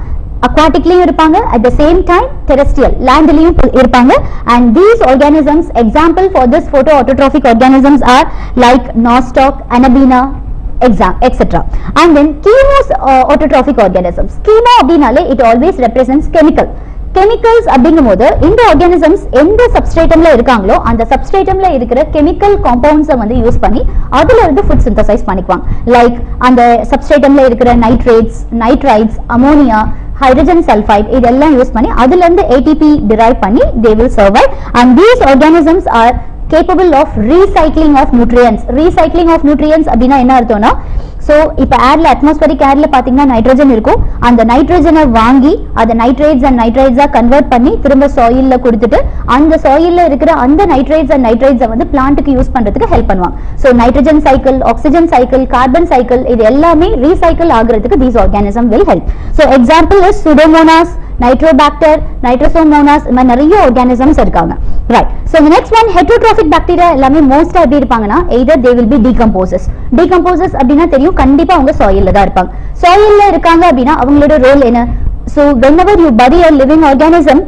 aquaticலயும் இருப்பாங்க, at the same time terrestrial landலயும் இருப்பாங்க. and these organisms example for this photo autotrophic organisms are like nostoc, anabina, etc. and then chemo autotrophic organisms. chemo அப்படினாலே it always represents chemicals அப்படிங்கும்போது இந்த organisms எந்த சப்ஸ்ட்ரேட்டம்ல இருக்காங்களோ அந்த சப்ஸ்ட்ரேட்டம்ல இருக்கிற கெமிக்கல் காம்பவுண்ட்ஸை வந்து use பண்ணி அதுல இருந்து ஃபுட் சிந்தசைஸ் பண்ணிக்குவாங்க. லைக் அந்த சப்ஸ்ட்ரேட்டம்ல இருக்கிற nitrates, nitrites, ammonia, hydrogen sulfide இதெல்லாம் யூஸ் பண்ணி அதுல இருந்து ATP derive பண்ணி they will survive, and these organisms are capable of recycling of nutrients. Recycling of nutrients அப்படினா என்ன அர்த்தம்னா, so இப்ப ஏர்ல atmospheric ஏர்ல பாத்தீங்கன்னா நைட்ரஜன் இருக்கும், அந்த நைட்ரஜனை வாங்கி அதை நைட்ரேட்ஸ் அண்ட் நைட்ரைட்ஸா கன்வெர்ட் பண்ணி திரும்ப சாயில்ல கொடுத்துட்டு அந்த சாயில்ல இருக்கிற அந்த நைட்ரேட்ஸ் அண்ட் நைட்ரைட்ஸை வந்து பிளான்ட்டுக்கு யூஸ் பண்றதுக்கு ஹெல்ப் பண்ணுவாங்க. So nitrogen cycle, oxygen cycle, carbon cycle இது எல்லாமே ரீசைக்கிள் ஆகுறதுக்கு these organism will help. So example is Pseudomonas, Nitrobacter, Nitrosomonas, இந்த மாதிரி நிறைய ஆர்கானிசம்ஸ் இருக்காங்க. Right. So next one heterotrophic bacteria எல்லாமே மோஸ்டா எப்படி இருப்பாங்கன்னா either they will be decomposers. Decomposers அப்படின்னா தெரியும், கண்டிப்பா அவங்க சாயில்ல தான் இருப்பாங்க. சாயில்ல இருக்காங்க அப்படின்னா அவங்களோட ரோல் என்ன? So whenever you bury a living organism,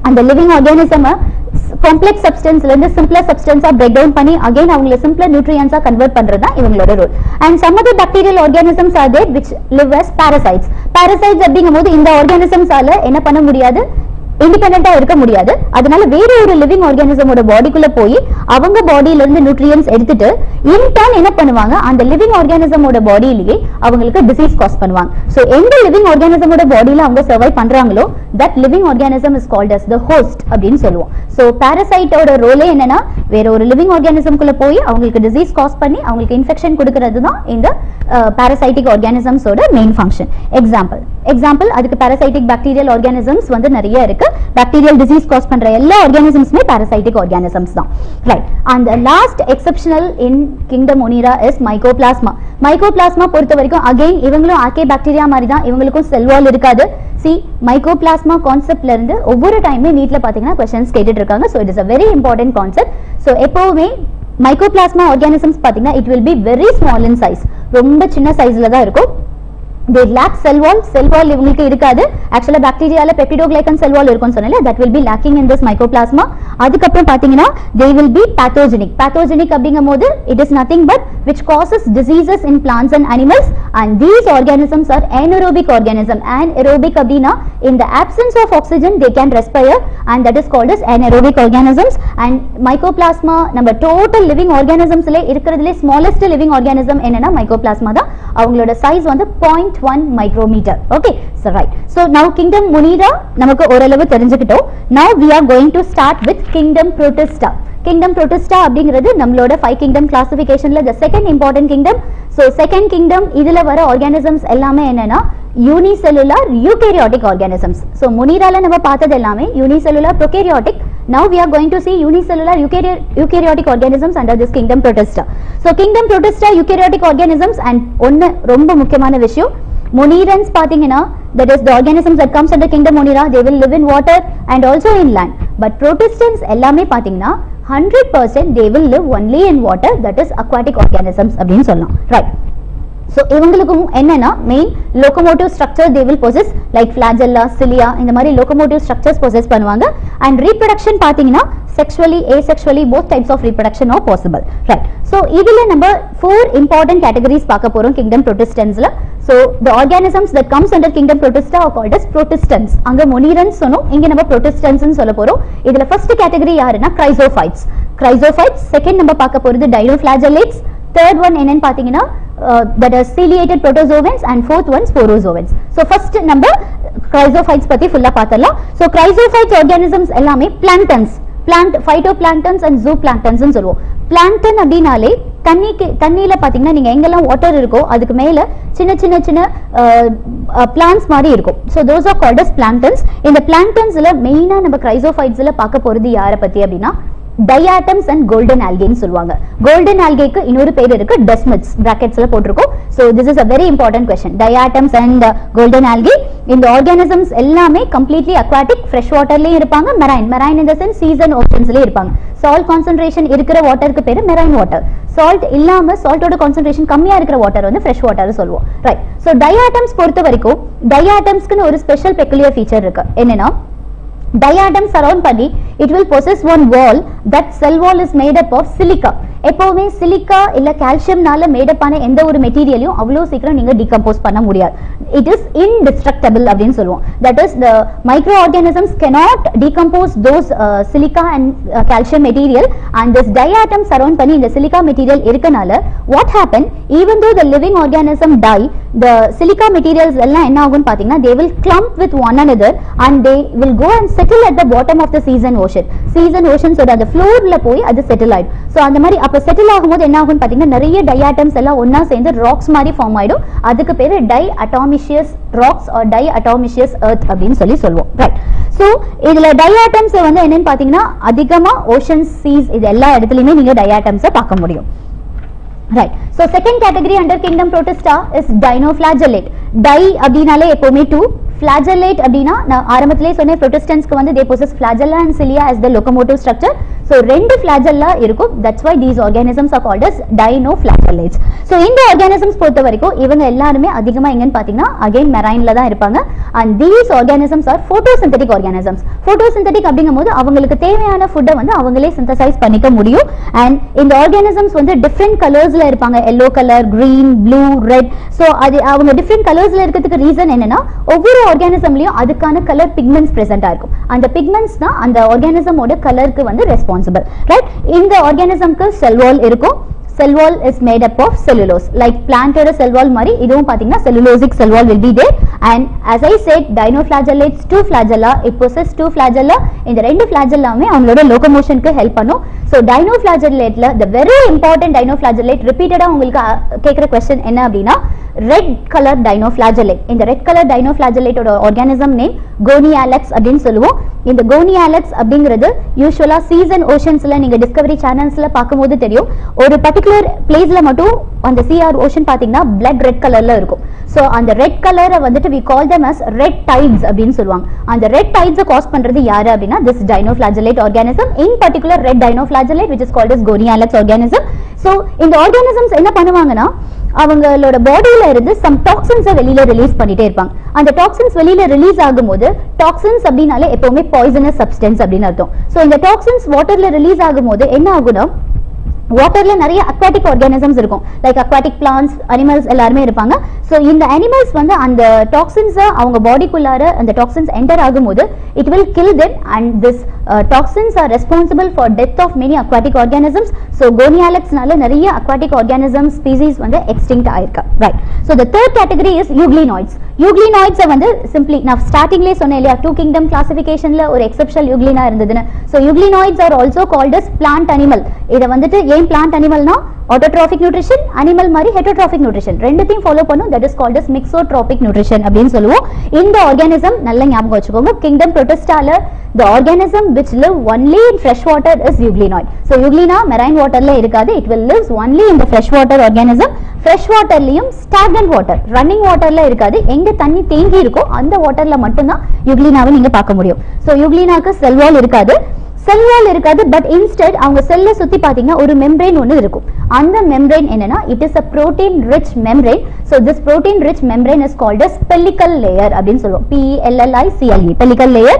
அந்த லிவிங் ஆர்கானிசம் காம்ப்ளெக்ஸ் சப்ஸ்டன்ஸ்ல இருந்து சிம்பிளர் சப்ஸ்டன்ஸா பிரேக் டவுன் பண்ணி அகைன் அவங்கள சிம்பிளர் நியூட்ரியன்ஸா கன்வெர்ட் பண்றது தான் இவங்களோட ரோல். And some of the bacterial organisms are there which live as parasites. Parasites அப்படிங்கும்போது இந்த ஆர்கானிசம்ஸால என்ன பண்ண முடியாது, இண்டிபெண்டா இருக்க முடியாது. அதனால வேற ஒரு லிவிங் ஆர்கானிசமோட பாடிக்குள்ள போய் அவங்க பாடியில இருந்து நியூட்ரியன்ஸ் எடுத்துட்டு இன்டர்ன் என்ன பண்ணுவாங்க, அந்த லிவிங் ஆர்கானிசமோட பாடியிலேயே அவங்களுக்கு டிசீஸ் காஸ் பண்ணுவாங்க. சோ எந்த லிவிங் ஆர்கானிசமோட பாடியில அவங்க சர்வை பண்றாங்களோ that living organism is called as the host அப்படின்னு சொல்லுவோம். சோ பாரசைட்டோட ரோலே என்னன்னா வேற ஒரு லிவிங் ஆர்கானிசம்குள்ள போய் அவங்களுக்கு டிசீஸ் காஸ் பண்ணி அவங்களுக்கு இன்ஃபெக்ஷன் கொடுக்கிறது தான் இந்த பாரசைட்டிக் ஆர்கானிசம்ஸோட மெயின் ஃபங்க்ஷன். எக்ஸாம்பிள் அதுக்கு பாரசைட்டிக் பாக்டீரியல் ஆர்கானிசம்ஸ் வந்து நிறைய இருக்கு. பாக்டீரியல் டிசீஸ் காஸ் பண்ற எல்லா ஆர்கானிசம்ஸ்மே பாரசைட்டிக் ஆர்கானிசம்ஸ் தான். Right. And last exceptional in kingdom Monera is mycoplasma. Mycoplasma பொறுத்த வரைக்கும் அகைன் இவங்களும் ஆர்கே பாக்டீரியா மாதிரி தான், இவங்களுக்கும் செல் வால் இருக்காது. சி மைக்கோபிளாஸ்மா கான்செப்ட்ல இருந்து ஒவ்வொரு டைமே நீட்ல பாத்தீங்கன்னா क्वेश्चंस கேட்டுட்டு இருக்காங்க. So it is a very important concept. So எப்பவுமே மைக்கோபிளாஸ்மா ஆர்கானிசம்ஸ் பாத்தீங்கன்னா it will be very small in size. ரொம்ப சின்ன சைஸ்ல தான் இருக்கும். they lack cell wall. Cell wall இவங்களுக்கு இருக்காது. ஆக்சுவலா பாக்டீரியால பெப்டிடோகிளைகன் செல் வால் இருக்கும்னு சொன்னேன்ல, that will be lacking in this mycoplasma. அதுக்கு அப்புறம் பாத்தீங்கன்னா they will be pathogenic. Pathogenic அப்படிங்கும்போது it is nothing but which causes diseases in plants and animals, and these organisms are anaerobic organism. Anaerobic அப்படினா in the absence of oxygen they can respire, and that is called as anaerobic organisms. And mycoplasma நம்ம total living organismsல இருக்கிறதுல smallest living organism என்னன்னா mycoplasma தான். அவங்களோட size வந்து 0.1 micrometer. Okay, so right. So now kingdom Monera நமக்கு ஓரளவு தெரிஞ்சுக்கிட்டோம். Now we are going to start with kingdom Protista. Kingdom Protista அப்படிங்கிறது நம்மளோட 5 kingdom classificationல the second important kingdom. So second kingdom இதுல வர organisms எல்லாமே என்னன்னா unicellular eukaryotic organisms. So Moneraல நம்ம பார்த்தது எல்லாமே unicellular prokaryotic. Now we are going to see unicellular eukaryotic organisms under this kingdom Protista. So kingdom Protista eukaryotic organisms, and ஒன்னு ரொம்ப முக்கியமான விஷயம், Monerans பாத்தீங்கன்னா that is the organisms that comes under kingdom Monera, they will live in water and also in land. But Protistans எல்லாமே பாத்தீங்கன்னா 100% they will live only in water, that is aquatic organisms அப்படின்னு சொல்லலாம். Right. So இவங்களுக்கும் என்னன்னா main locomotive structure they will possess like flagella, cilia, இந்த மாதிரி locomotive structures possess பண்ணுவாங்க. And reproduction பாத்தீங்கன்னா sexually, asexually both types of reproduction are possible. Right. So இதுல நம்ம 4 important categories பார்க்க போறோம் kingdom Protistansல. So the organisms that comes under kingdom Protista are called as Protistans. அங்க Monerans சொன்னோம், இங்க நம்ம Protistans னு சொல்ல போறோம். இதுல first category யாருன்னா Chrysophytes. Second நம்ம பார்க்க போறது Dinoflagellates. Third one என்னன்னு பாத்தீங்கன்னா that are ciliated protozoans, and fourth one sporozoans. So first நம்ம Chrysophytes பத்தி ஃபுல்லா பார்த்தறலாம். So Chrysophytes organisms எல்லாமே planktons, phytoplanktons and zooplanktons னு சொல்லுவோம். plankton அப்படினாலே தண்ணியில பாத்தீங்கன்னா நீங்க எங்கெல்லாம் வாட்டர் இருக்கோ அதுக்கு மேல சின்ன plants மாதிரி இருக்கும். So those are called as planktons. இந்த planktonsல மெயினா நம்ம Chrysophytesல பார்க்க போறது யாரை பத்தி அப்படின்னா diatoms and golden algae னு சொல்லுவாங்க. golden algae க்கு இன்னொரு பேர் இருக்கு, desmids bracketsல போட்டுருக்கோம். So this is a very important question. diatoms and golden algae, இந்த organisms எல்லாமே completely aquatic, fresh waterலயே இருப்பாங்க, marine in the sense seas and oceansலயே இருப்பாங்க. salt concentration இருக்கிற வாட்டருக்கு பேரு marine water. salt இல்லாம saltோட concentration கம்மியா இருக்கிற வாட்டர் வந்து fresh water சொல்லுவோம். right. So diatoms பொறுத்த வரைக்கும் diatomsக்குன்னு ஒரு special peculiar feature இருக்கு. என்னன்னா diatom surround பண்ணி it will possess one wall. that cell wall is made up of silica. எப்பவுமே சிலிக்கா இல்ல கால்சியம்னால மேட் அப் ஆன எந்த ஒரு மெட்டீரியலையும் அவ்வளவு சீக்கிரம் நீங்க டிகம்போஸ் பண்ண முடியாது. it is indestructible அப்படினு சொல்லுவோம். that is the microorganisms cannot decompose those silica and calcium material, and this diatom surround பண்ணி இந்த silica material இருக்கனால what happen, even though the living organism die, the silica materials எல்லாம் என்ன ஆகும்னு பாத்தீங்கன்னா they will clump with one another and they will go and settle at the bottom of the season ocean so அந்த ஃப்ளோர்ல போய் அது settle ஆயிடும். So அந்த மாதிரி அப்ப செட்டில் ஆகும்போது என்ன ஆகும்னு பாத்தீங்கன்னா நிறைய டயாட்டம்ஸ் எல்லாம் ஒண்ணா சேர்ந்து ராக்ஸ் மாதிரி ஃபார்ம் ஆயிடும். அதுக்கு பேரு diatomaceous rocks or diatomaceous earth அப்படின்னு சொல்லுவோம். ரைட். சோ இதுல டயாட்டம்ஸ் வந்து என்னன்னு பாத்தீங்கன்னா அதிகமா ஓஷன் சீஸ் இது எல்லா இடத்துலயுமே நீங்க டயாட்டம்ஸை பார்க்க முடியும். Right. So second category under kingdom protista is dinoflagellate. Di அப்படினாலே எப்பவுமே 2, flagellate அப்படினா நான் ஆரம்பத்திலே சொன்னேன் protistants வந்து they possess flagella and cilia as the locomotive structure. So ரெண்டு flagella இருக்கும். That's why these organisms are called as dinoflagellates. So இந்த organisms பொறுத்த வரைக்கும் இவங்க எல்லாரும் அதிகமா எங்கன்னு பாத்தீங்கன்னா again marineல தான் இருப்பாங்க. And these organisms are photosynthetic organisms. Photosynthetic அப்படிங்கும்போது அவங்களுக்கு தேவையான ஃபுட்டை வந்து அவங்களே synthesize பண்ணிக்க முடியும். And இந்த organisms வந்து different colorsல இருப்பாங்க. yellow color, green, blue, red. So அது அவங்க different colorsல இருக்கிறதுக்கு ரீசன் என்னன்னா ஒவ்வொரு organismலயும் அதுக்கான color pigments present ஆயிருக்கும். அந்த pigments தான் அந்த organismோட கலருக்கு வந்து responsible. Right? இந்த organismக்கு cell wall இருக்கும். Cell wall is made up of cellulose. Like plant oda cell wall mari iduvum pathina cellulosic cell wall will be there. And as I said, dinoflagellates 2 flagella, it possesses 2 flagella. In the rendu flagella me avangaloda locomotion ku help pannum. So dinoflagellate la the very important dinoflagellate repeated ah ungalku kekra question enna appadina red color dinoflagellate. In the red color dinoflagellate oda organism name Gonialax அப்படினு சொல்லுவோம். இந்த Gonialax அப்படிங்கிறது யூசுவலா seas and oceansல நீங்க Discovery சேனல்ஸ்ல பாக்கும்போது தெரியும். ஒரு particular பிளேஸ்ல மட்டும் அந்த sea or ocean பாத்தீங்கன்னா blood red கலர்ல இருக்கும். சோ அந்த red கலரை வந்துட்டு we call them as red tides அப்படினு சொல்லுவாங்க. அந்த red tides காஸ் பண்றது யாரு அப்படினா this dinoflagellate organism, in particular red dinoflagellate which is called as Gonialax organism. So இந்த organisms என்ன பண்ணுவாங்கன்னா அவங்களோட பாடியில இருந்து some toxins வெளியில ரிலீஸ் பண்ணிட்டே இருப்பாங்க. அந்த டாக்ஸின்ஸ் வெளியில ரிலீஸ் ஆகும்போது டாக்ஸின்ஸ் அப்படினாலே எப்பவுமே பாய்சனஸ் சப்ஸ்டன்ஸ் அப்படின்னு அர்த்தம். சோ இந்த டாக்ஸின்ஸ் வாட்டர்ல ரிலீஸ் ஆகும்போது என்ன ஆகும்னா வாட்டர்ல நிறைய அக்வாட்டிக் ஆர்கானிசம்ஸ் இருக்கும். லைக் அக்வாட்டிக் பிளான்ட்ஸ், அனிமல்ஸ் எல்லாருமே இருப்பாங்க. சோ இந்த அனிமல்ஸ் வந்து அந்த டாக்ஸின்ஸ் அவங்க பாடிக்குள்ளார அந்த டாக்ஸின்ஸ் என்டர் ஆகும்போது it will kill them and this toxins are responsible for death of many aquatic organisms. So Gonialax நால நிறைய aquatic organism species வந்து extinct ஆயிருக்கு. Right. So the third category is euglenoids. Euglenoids வந்து simply நான் ஸ்டார்டிங்லயே சொன்னேன் இல்லையா 2 kingdom classificationல ஒரு exceptional euglena இருந்ததுன்னு. So euglenoids are also called as plant animal. இத வந்துட்டு ஏன் plant animalனா autotrophic nutrition, animal மாதிரி heterotrophic nutrition ரெண்டுத்தையும் ஃபாலோ பண்ணும். that is called as mixotrophic nutrition அப்படின்னு சொல்லுவோம். இந்த organism நல்ல ஞாபகம் வச்சுக்கோங்க. kingdom protistaல the organism which live only in fresh water is euglenoid. So euglena marine waterல இருக்காது. it will live only in the fresh water organism. fresh waterலயும் stagnant water, running waterல இருக்காது. எங்க தண்ணி தேங்கி இருக்கோ அந்த வாட்டர்ல மட்டும் தான் euglena-வை நீங்க பார்க்க முடியும். So euglena-க்கு cell wall இருக்காது. செல் வால் இருக்காது. பட் இன்ஸ்டெட் அவங்க செல்ல சுத்தி பாத்தீங்கன்னா ஒரு மெம்பரேன் ஒன்னு இருக்கும். அந்த மெம்பரேன் என்னன்னா it is a protein rich membrane. So this protein rich membrane is called as pellicle layer அப்படின்னு சொல்லுவோம். PELLICLE pellicle layer.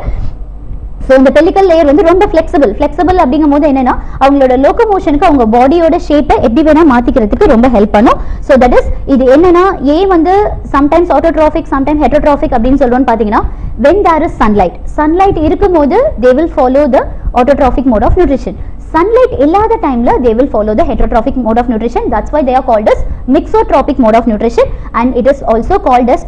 So இந்த pellicle layer வந்து ரொம்ப flexible அப்படிங்கும்போது என்னன்னா அவங்களோட லோகோமோஷனுக்கு அவங்க பாடியோட ஷேப்பை எப்படி வேணா மாத்திக்கிறதுக்கு ரொம்ப ஹெல்ப் பண்ணும். So that is இது என்னன்னா ஏன் வந்து sometimes autotrophic sometimes heterotrophic அப்படின்னு சொல்றோம்னு பாத்தீங்கன்னா when there is sunlight இருக்கும்போது they will follow the autotrophic mode of nutrition. Sunlight இல்லாத டைம்ல they will follow the heterotrophic mode of nutrition. That's why they are called as mixotrophic mode of nutrition and it is also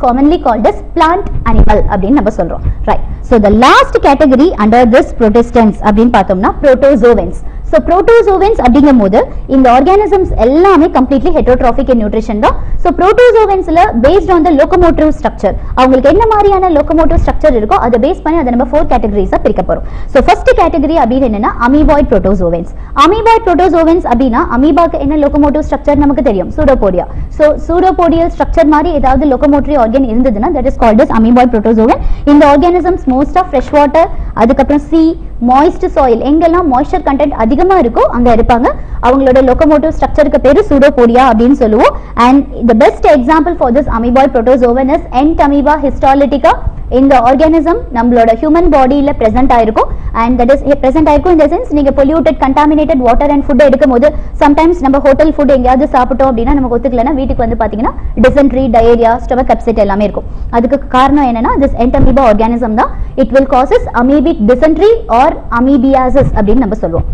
commonly called as plant animal அப்படின்னு நம்ம சொல்றோம். Right. So the last category under this protistans அப்படின்னு பார்த்தோம்னா protozoans. So protozoans அப்படிங்கும்போது இந்த organisms எல்லாமே completely heterotrophic in nutrition தான். So protozoansல based on the locomotive structure அவங்களுக்கு என்ன மாதிரியான locomotive structure இருக்கோ அதை பேஸ் பண்ணி அதை நம்ம 4 categories-ஆ பிரிக்க போறோம். So first category அப்படின்னு என்னன்னா amoeboid protozoans. Amoeboid protozoans அப்படினா அமீபாக்கு என்ன locomotive structure நமக்கு தெரியும், pseudopodia. So pseudopodial structure மாதிரி ஏதாவது locomotory organ இருந்ததுன்னா that is called as amoeboid protozoan. இந்த organisms most of fresh water, அதுக்கப்புறம் sea, moist soil எங்கெல்லாம் moisture content அதிகமா இருக்கோ அங்க இருப்பாங்க. அவங்களோட locomotive structureக்கு பேரு pseudopodia அப்படின்னு சொல்லுவோம். And the best example for this amoeboid protozoan is Entamoeba histolytica. இந்த organism நம்மளோட human bodyல present ஆயிருக்கும் and that is present ஆயிருக்கும் in the sense நீங்க polluted contaminated water and food எடுக்கும்போது sometimes நம்ம hotel food எங்கயாவது சாப்பிட்டோம் அப்படின்னா நமக்கு ஒத்துக்கலனா வீட்டுக்கு வந்து பாத்தீங்கன்னா dysentery, diarrhea, stomach upset எல்லாமே இருக்கும். அதுக்கு காரணம் என்னன்னா this Entamoeba organism தான். It will causes amoebic dysentery or amoebiasis அப்படின்னு நம்ம சொல்லுவோம்.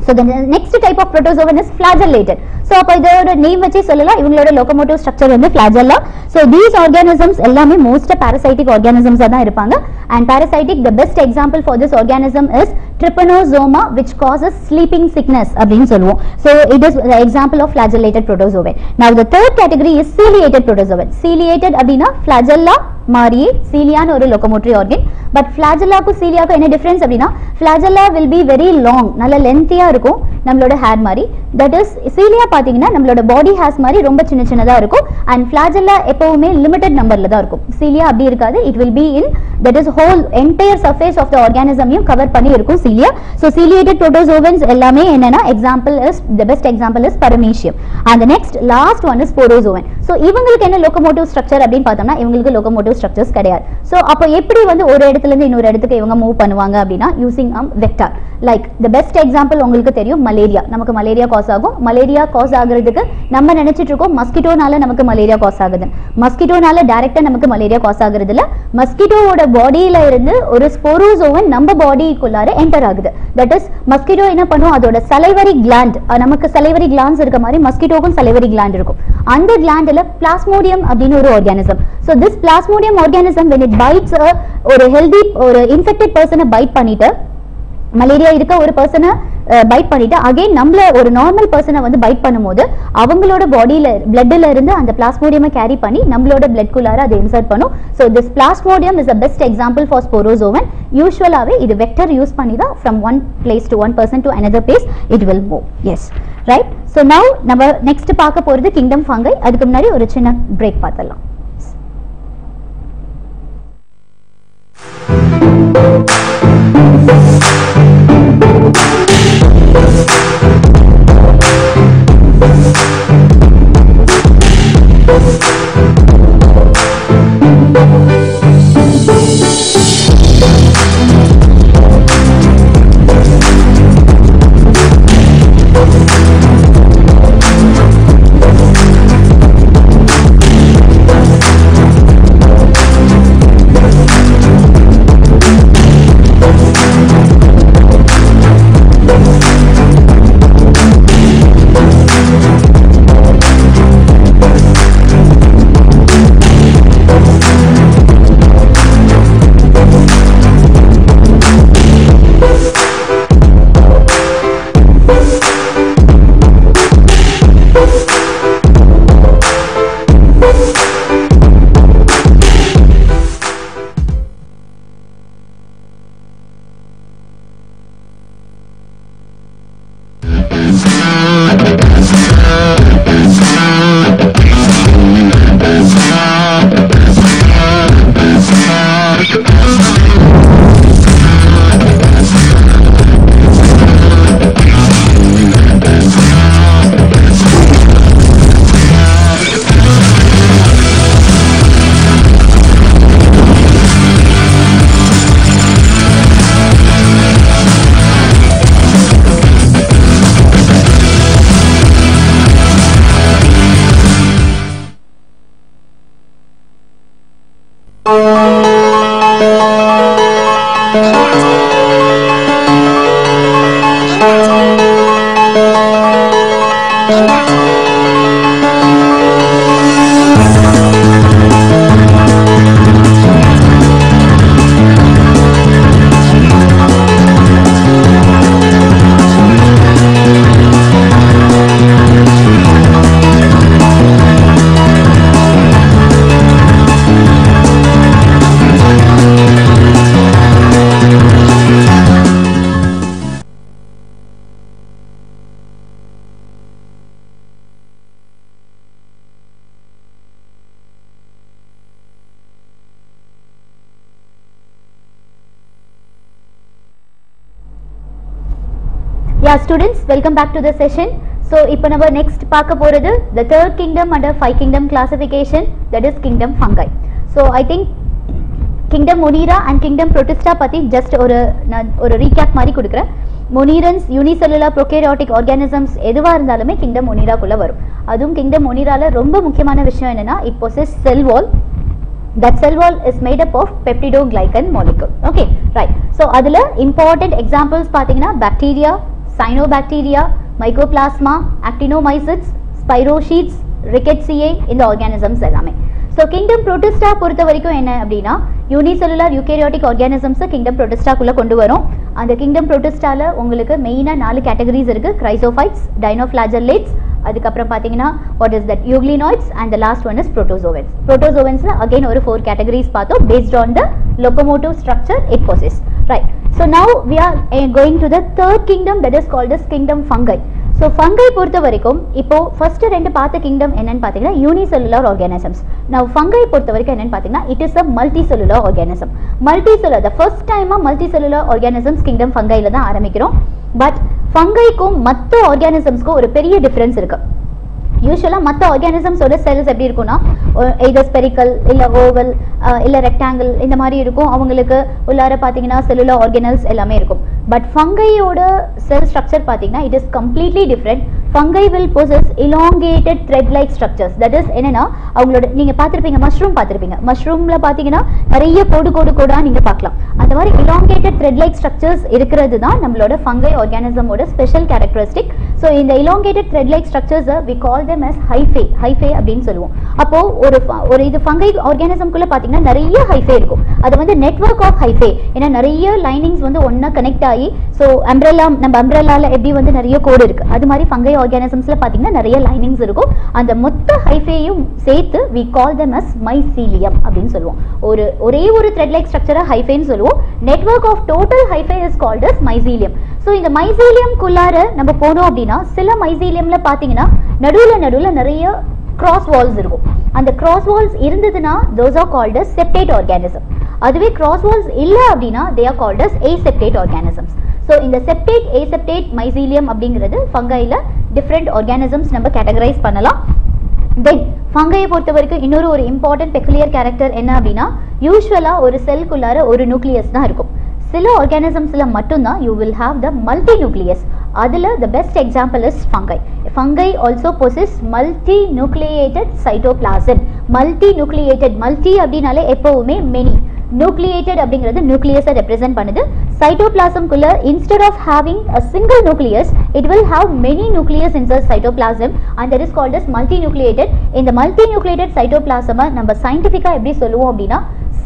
So the next type of protozoan is flagellated. So அப்ப இதோட நேம் வச்சே சொல்லலாம் இவங்களோட locomotive structure வந்து flagella. So these organisms எல்லாமே most parasitic organisms தான் இருப்பாங்க. And parasitic, the best example for this organism is trypanosoma, which causes sleeping sickness அப்படின்னு சொல்லுவோம். So it is the example of flagellated protozoan. Now the third category is ciliated protozoan. Ciliated அப்படினா flagella மாரியே ciliaன ஒரு locomotory organ, but flagella க்கு cilia க்கு என்ன difference அப்படினா flagella will be very long, நல்ல lengthy-ஆ இருக்கும் நம்மளோட hair மாதிரி. That is cilia பாத்தீங்கன்னா நம்மளோட body hairs மாதிரி ரொம்ப சின்ன சின்னதா இருக்கும், and flagella எப்பவுமே limited numberல தான் இருக்கும். cilia அப்படி இருக்காது, it will be in, that is whole entire surface of the organism-யும் cover பண்ணி இருக்கும் cilia. So ciliated protozoans எல்லாமே என்னன்னா example is, the best example is paramecium, and the next last one is sporozoan. So இவங்களுக்கு என்ன locomotive structure அப்படினு பார்த்தோம்னா இவங்களுக்கு locomotive structures கிடையாது. So அப்போ எப்படி வந்து ஒரு இடத்துல இருந்து இன்னொரு இடத்துக்கு இவங்க மூவ் பண்ணுவாங்க அப்படினா using vector. Like the best example உங்களுக்கு தெரியும் மலேரியா, நமக்கு மலேரியா காஸ் ஆகும். மலேரியா காஸ் ஆகிறதுக்கு நம்ம நினைச்சிட்டு இருக்கோம் மஸ்கிட்டோனால நமக்கு மலேரியா காஸ் ஆகுது. மஸ்கிட்டோனால டைரக்டா நமக்கு மலேரியா காஸ் ஆகுறது இல்ல, மஸ்கிட்டோவோட பாடியில இருந்து ஒரு ஸ்போரோசோவன் நம்ம பாடிக்குள்ளார என்டர் ஆகுது. தட் இஸ் மஸ்கிட்டோ என்ன பண்ணும், அதோட சலைவரி கிளாண்ட், நமக்கு சலைவரி கிளாண்ட்ஸ் இருக்க மாதிரி மஸ்கிட்டோக்கும் சலைவரி கிளாண்ட் இருக்கும். அந்த கிளாண்ட்ல பிளாஸ்மோடியம் அப்படின்னு ஒரு organism. So this plasmodium organism when it bites ஒரு healthy ஒரு infected person bite பண்ணிட்டு, மலேரியா இருக்க ஒரு பர்சனை பைட் பண்ணிட்டு அகைன் நம்மள ஒரு நார்மல் பர்சனை வந்து பைட் பண்ணும்போது அவங்களோட பாடியில பிளட்ல இருந்து அந்த பிளாஸ்மோடியமை கேரி பண்ணி நம்மளோட பிளட்குள்ளார அதை இன்சர்ட் பண்ணும். So this Plasmodium is the best example for sporozoan. யூஸ்வலாகவே இது வெக்டர் யூஸ் பண்ணி தான் from one place to one person to another place it will move. Yes, right. So now நம்ம நெக்ஸ்ட் பார்க்க போறது கிங்டம் ஃபங்கை. அதுக்கு முன்னாடி ஒரு சின்ன பிரேக் பார்த்தலாம். Yeah, students, welcome back to the session. So இப்போ நம்ம next பார்க்க போறது the third kingdom under 5 kingdom classification, that is kingdom fungi. So I think kingdom monera and kingdom protista பத்தி just ஒரு recap மாதிரி கொடுக்கிறேன். Monierans unicellular prokaryotic organisms எதுவா இருந்தாலுமே kingdom monera குள்ள வரும். அதுவும் kingdom moneraல ரொம்ப முக்கியமான விஷயம் என்னன்னா it possesses cell wall. That cell wall is made up of peptidoglycan molecule. Okay, right. So adula important examples பாத்தீங்கன்னா bacteria, cyanobacteria, mycoplasma, actinomycetes, spirochetes, rickettsiae இந்த organisms எல்லாமே. ஸோ கிங்டம் ப்ரோட்டிஸ்டா பொறுத்த வரைக்கும் என்ன அப்படின்னா யூனிசெல்லுலார் யூகேரியாட்டிக் ஆர்கானிசம்ஸை கிங்டம் ப்ரோட்டிஸ்டாக்குள்ளே கொண்டு வரும். அந்த கிங்டம் ப்ரோட்டிஸ்டால உங்களுக்கு மெயினாக 4 கேட்டகரிஸ் இருக்குது. கிரைசோஃபைட்ஸ், டைனோஃப்ளாஜெல்லேட்ஸ், அதுக்கப்புறம் பார்த்தீங்கன்னா what is that euglenoids and the last one is protozoans. புரோட்டோசோவன்ஸில் அகைன் ஒரு 4 கேட்டகரிஸ் பார்த்தோம் based on the locomotive structure it possesses, right? So now we are going to the third kingdom, that is called as kingdom fungi. So fungi பொறுத்த வரைக்கும் இப்போ first ரெண்டு பார்த்த kingdom என்னன்னு பார்த்தீங்கன்னா யூனிசெல்லுலார் ஆர்கானிசம்ஸ். now fungi பொறுத்த வரைக்கும் என்னன்னு பார்த்தீங்கன்னா it is a multicellular organism. multicellular, the first time multicellular organisms kingdom fungiல தான் ஆரம்பிக்கிறோம். பட் ஃபங்கைக்கும் மற்ற ஆர்கானிசம்ஸ்க்கும் ஒரு பெரிய டிஃபரன்ஸ் இருக்கு. யூஸ்வலாக மற்ற ஆர்கானிசம்ஸோட செல்ஸ் எப்படி இருக்கும்னா எய்தர் ஸ்பெரிக்கல் இல்லை ஓவல் இல்லை ரெக்டாங்கிள் இந்த மாதிரி இருக்கும். அவங்களுக்கு உள்ளார பார்த்தீங்கன்னா செல்லுலர் ஆர்கனல்ஸ் எல்லாமே இருக்கும். பட் ஃபங்கையோட செல் ஸ்ட்ரக்சர் பார்த்தீங்கன்னா it is completely different. Fungi will possess elongated thread like structures. That is என்னன்னா அவங்களோட நீங்கள் பார்த்துருப்பீங்க மஷ்ரூம் பார்த்துருப்பீங்க. மஷ்ரூமில் பார்த்தீங்கன்னா நிறைய கோடு கோடு கோடாக நீங்கள் பார்க்கலாம். அந்த மாதிரி இலாங்கேட்டட் த்ரெட் லைக் ஸ்ட்ரக்சர்ஸ் இருக்கிறது தான் நம்மளோட ஃபங்கை ஆர்கானிசமோட ஸ்பெஷல் கேரக்டரிஸ்டிக். ஸோ இந்த இலாங்கேட்டட் த்ரெட் லைக் ஸ்ட்ரக்சர்ஸை we call them as hyphae அப்படின்னு சொல்லுவோம். அப்போ ஒரு இது ஃபங்கை ஆர்கானிசம்குள்ள பார்த்தீங்கன்னா நிறைய ஹைஃபே இருக்கும். அது வந்து நெட்வொர்க் ஆஃப் ஹைஃபே. ஏன்னா நிறைய லைனிங்ஸ் வந்து ஒன்னா கனெக்ட் ஆகி ஸோ அம்ப்ரெல்லா நம்ம அம்ப்ரெல்லால எப்படி வந்து நிறைய கோடு இருக்கு அது மாதிரி ஃபங்கை ஆர்கானிசம்ஸ்ல பார்த்தீங்கன்னா நிறைய லைனிங்ஸ் இருக்கும். அந்த மொத்த ஹைஃபேயும் சேர்த்து we call them as mycelium அப்படின்னு சொல்லுவோம். ஒரே ஒரு த்ரெட் லைக் ஸ்ட்ரக்சரை ஹைஃபேன்னு சொல்லுவோம். Network of total hyphae is called as mycelium. ஸோ இந்த மைசீலியம்குள்ளார நம்ம போனோம் அப்படின்னா சில மைசீலியம்ல பார்த்தீங்கன்னா நடுவில் நிறைய கிராஸ் வால்ஸ் இருக்கும். அந்த கிராஸ் வால்ஸ் இருந்ததுன்னா those are called as septate organism. அதுவே கிராஸ் வால்ஸ் இல்லை அப்படின்னா they are called as aseptate organisms. So இந்த செப்டேட் aseptate மைசீலியம் அப்படிங்கிறது ஃபங்கைல டிஃப்ரெண்ட் ஆர்கானிசம்ஸ் நம்ம கேட்டகரைஸ் பண்ணலாம். தென் ஃபங்கையை பொறுத்த வரைக்கும் இன்னொரு ஒரு இம்பார்ட்டன்ட் பெக்குலியர் கேரக்டர் என்ன அப்படின்னா யூஸ்வலாக ஒரு செல்குள்ளார ஒரு நியூக்ளியஸ் தான் இருக்கும். சில ஆர்கானிசம்ஸ்ல மட்டும்தான் you will have the multi nucleus. அதில் the best example is fungi. Fungi also possess multi nucleated cytoplasm. Multi nucleated, multi அப்படின்னாலே எப்பவுமே மெனி, நியூக்ளியேட்டட் அப்படிங்கிறது நியூக்ளியஸை ரெப்ரசென்ட் பண்ணுது. சைட்டோபிளாசம்குள்ள instead of having a single nucleus it will have many nucleus in cytoplasm and that is called as multi nucleated. இந்த multi nucleated சைட்டோபிளாசமை நம்ம சயின்டிஃபிக்காக எப்படி சொல்லுவோம் அப்படின்னா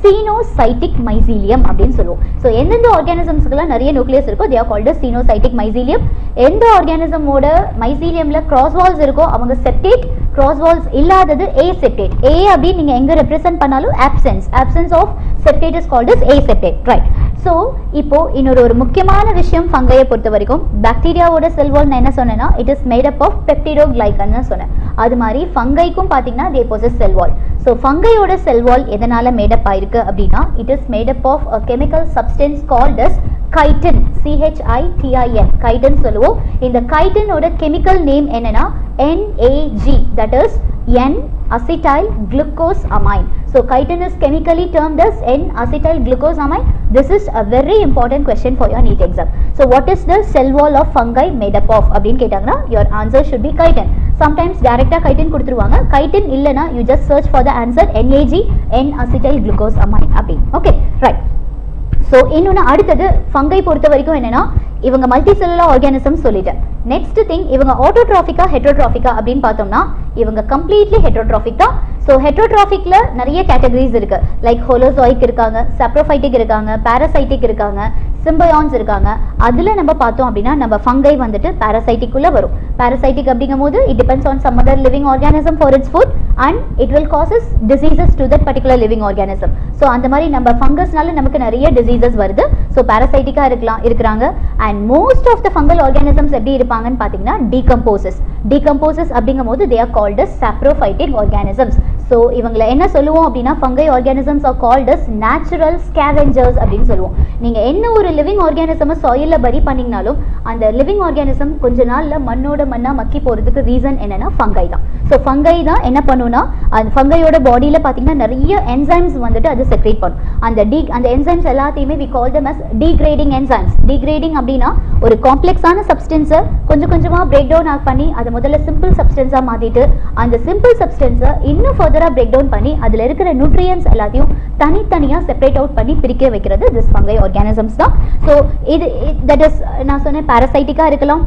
சீனோசைட்டிக் மைசீலியம் அப்படின்னு சொல்லுவோம். ஸோ எந்தெந்த ஆர்கானிசம்ஸ்க்குலாம் நிறைய நியூக்ளியஸ் இருக்கோ they are called as coenocytic mycelium. எந்த ஆர்கானிசமோட மைசீலியம்ல கிராஸ் வால்ஸ் இருக்கோ அவங்க செப்டேட், கிராஸ் வால்ஸ் இல்லாதது aseptate. A அப்படின்னு நீங்க எங்க ரெப்ரசென்ட் பண்ணாலும் absence of septate is called as aseptate, right? So இப்போ இன்னொரு முக்கியமான விஷயம் ஃபங்கையை பொறுத்த வரைக்கும் பாக்டீரியாவோட செல் வால் நான் என்ன சொன்னேன்னா it is made up of peptidoglycan சொன்னேன். அது மாதிரி ஃபங்கைக்கும் பார்த்தீங்கன்னா they possess cell wall. So ஃபங்கையோட செல் வால் எதனால மேடப் ஆயிருக்கு அப்படின்னா it is made up of a chemical substance called as chitin, CHITIN, chitin சொல்லுவோம். இந்த chitinோட கெமிக்கல் நேம் என்னன்னா NAG, that is N-acetyl glucosamine. So chitin is chemically termed as N-acetyl glucosamine. This is a very important question for your NEET exam. So what is the cell wall of fungi made up of அப்படின்னு கேட்டாங்கன்னா your answer should be chitin. Sometimes directா chitin கொடுத்துருவாங்க. chitin இல்லைன்னா you just search for the answer NAG, N-acetyl glucosamine அப்படின்னு. Okay, right. So இன்னொன்று அடுத்தது fungi பொறுத்த வரைக்கும் என்னன்னா இவங்க மல்டி செல்லுலர் ஆர்கானிசம் சொல்லிட்டேன். நெக்ஸ்ட் திங் இவங்க ஆட்டோட்ராஃபிக்கா ஹெட்ரோட்ராஃபிக்கா அப்படின்னு பார்த்தோம்னா இவங்க கம்ப்ளீட்லி ஹெட்ரோட்ராஃபிக் தான். ஸோ ஹெட்ரோட்ராஃபிக்ல நிறைய கேட்டகரிஸ் இருக்கு. லைக் ஹோலோசாயிக் இருக்காங்க, சாப்ரோஃபைட்டிக் இருக்காங்க, பாராசைட்டிக் இருக்காங்க, சிம்பயான்ஸ் இருக்காங்க. அதில் நம்ம பார்த்தோம் அப்படின்னா நம்ம ஃபங்கை வந்துட்டு பாராசைட்டிக்குள்ள வரும். பாராசைட்டிக் அப்படிங்கும் போது it depends on some other living organism for its food and it will causes diseases to that particular living organism. So அந்த மாதிரி நம்ம ஃபங்கஸ்னால நமக்கு நிறைய டிசீசஸ் வருது. ஸோ பாராசைட்டிக்கா இருக்கிறாங்க. And most of the fungal organisms எப்படி இருப்பாங்கன்னு பார்த்தீங்கன்னா டீகம்போசஸ் அப்படிங்கும் போது they are called as saprophytic organisms. So இவங்களை என்ன சொல்லுவோம் அப்படின்னா fungi organisms are called as natural scavengers அப்படின்னு சொல்லுவோம். நீங்கள் என்ன ஒரு லிவிங் ஆர்கானிசமை சாயிலில் பரி பண்ணிங்கனாலும் அந்த லிவிங் ஆர்கானிசம் கொஞ்ச நாளில் மண்ணோட மண்ணாக மக்கி போகிறதுக்கு ரீசன் என்னன்னா ஃபங்கை தான். ஸோ ஃபங்கை தான் என்ன பண்ணுன்னா அந்த ஃபங்கையோட பாடியில் பார்த்தீங்கன்னா நிறைய என்சைம்ஸ் வந்துட்டு அது செக்ரேட் பண்ணும். அந்த என்சைம்ஸ் எல்லாத்தையுமே we call them as degrading enzymes. degrading அப்படின்னா ஒரு காம்ப்ளெக்ஸான சப்ஸ்டன்ஸை கொஞ்சம் கொஞ்சமாக பிரேக் டவுன் பண்ணி அதை முதல்ல சிம்பிள் சப்ஸ்டன்ஸாக மாற்றிட்டு அந்த சிம்பிள் சப்ஸ்டன்ஸை இன்னும் ஃபர்தராக பிரேக் டவுன் பண்ணி அதில் இருக்கிற நியூட்ரியன்ஸ் எல்லாத்தையும் தனித்தனியாக செப்பரேட் அவுட் பண்ணி பிரிக்க வைக்கிறது திஸ் ஃபங்கை ஆர்கானிசம்ஸ் தான். ஸோ இது தட் இஸ் நான் சொன்னேன் பாராசைட்டிக்காக இருக்கலாம்,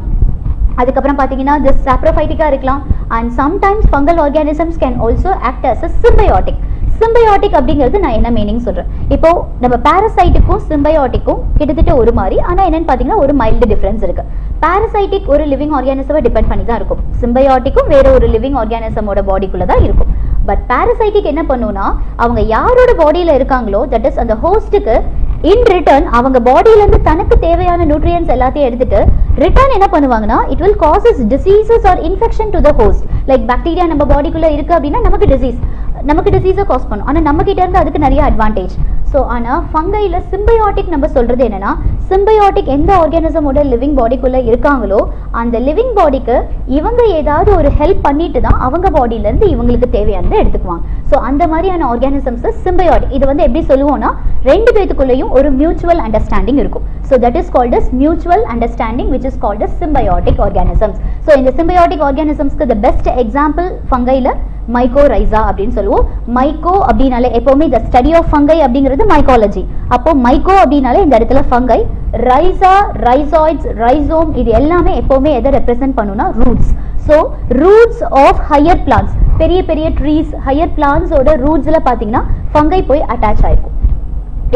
அதுக்கப்புறம் பார்த்தீங்கன்னா திஸ் சாப்ரோஃபைட்டிக்காக இருக்கலாம். And sometimes fungal organisms can also act as a symbiotic. Symbiotic அப்படிங்கிறது நான் என்ன மீனிங் சொல்றேன். இப்போ நம்ம பாரசைட்டுக்கும் சிம்பயோட்டிக்கும் கிட்டத்தட்ட ஒரு மாதிரி, ஆனா என்னன்னு பாத்தீங்கன்னா ஒரு மைல்டு டிஃபரன்ஸ் இருக்கு. பாரசைட்டிக் ஒரு லிவிங் ஆர்கானிசமை டிபெண்ட் பண்ணி தான் இருக்கும், சிம்பயோட்டிக்கும் வேற ஒரு லிவிங் ஆர்கானிசமோட பாடிக்குள்ள தான் இருக்கும். பட் பாரசைட்டிக் என்ன பண்ணுன்னா, அவங்க யாரோட பாடியில இருக்காங்களோ தட் இஸ் அந்த ஹோஸ்டுக்கு இன் ரிட்டர்ன் அவங்க பாடியில இருந்து தனக்கு தேவையான நியூட்ரியன்ஸ் எல்லாத்தையும் எடுத்துட்டு ரிட்டர்ன் என்ன பண்ணுவாங்கன்னா, it will causes diseases or infection to the host. Like bacteria நம்ம பாடிக்குள்ள இருக்கு அப்படின்னா நமக்கு டிசீஸை காஸ் பண்ணும், ஆனால் நம்ம கிட்ட இருந்து அதுக்கு நிறைய அட்வான்டேஜ். ஸோ ஆனால் ஃபங்கையில் சிம்பயோட்டிக் நம்ம சொல்றது என்னன்னா, சிம்பயோட்டிக் எந்த ஆர்கானிசமோட லிவிங் பாடிக்குள்ள இருக்காங்களோ அந்த லிவிங் பாடிக்கு இவங்க ஏதாவது ஒரு ஹெல்ப் பண்ணிட்டு தான் அவங்க பாடியிலேருந்து இவங்களுக்கு தேவையானதை எடுத்துக்குவாங்க. ஸோ அந்த மாதிரியான ஆர்கானிசம்ஸ் சிம்பயோட்டிக். இது வந்து எப்படி சொல்லுவோம்னா, ரெண்டு பேத்துக்குள்ளேயும் ஒரு மியூச்சுவல் அண்டர்ஸ்டாண்டிங் இருக்கும். So that is called as mutual understanding which is called as symbiotic organisms. So இந்த சிம்பயோட்டிக் ஆர்கானிசம்ஸ்க்கு த பெஸ்ட் எக்ஸாம்பிள் ஃபங்கையில் மைக்கோரைசா அப்படின்னு சொல்லுவோம். மைக்கோ அப்படின்னாலே எப்பவுமே த ஸ்டடி ஆஃப் ஃபங்கை அப்படிங்கிறது மைக்காலஜி. அப்போ மைக்கோ அப்படின்னாலே இந்த இடத்துல ஃபங்கை, ரைசா, ரைசாய்ட்ஸ், ரைசோம் இது எல்லாமே எப்பவுமே எதை ரெப்ரசென்ட் பண்ணுனா roots. So roots of higher plants, பெரிய பெரிய ட்ரீஸ் ஹையர் பிளான்ஸோட ரூட்ஸ்ல பார்த்தீங்கன்னா ஃபங்கை போய் அட்டாச் ஆயிருக்கும்.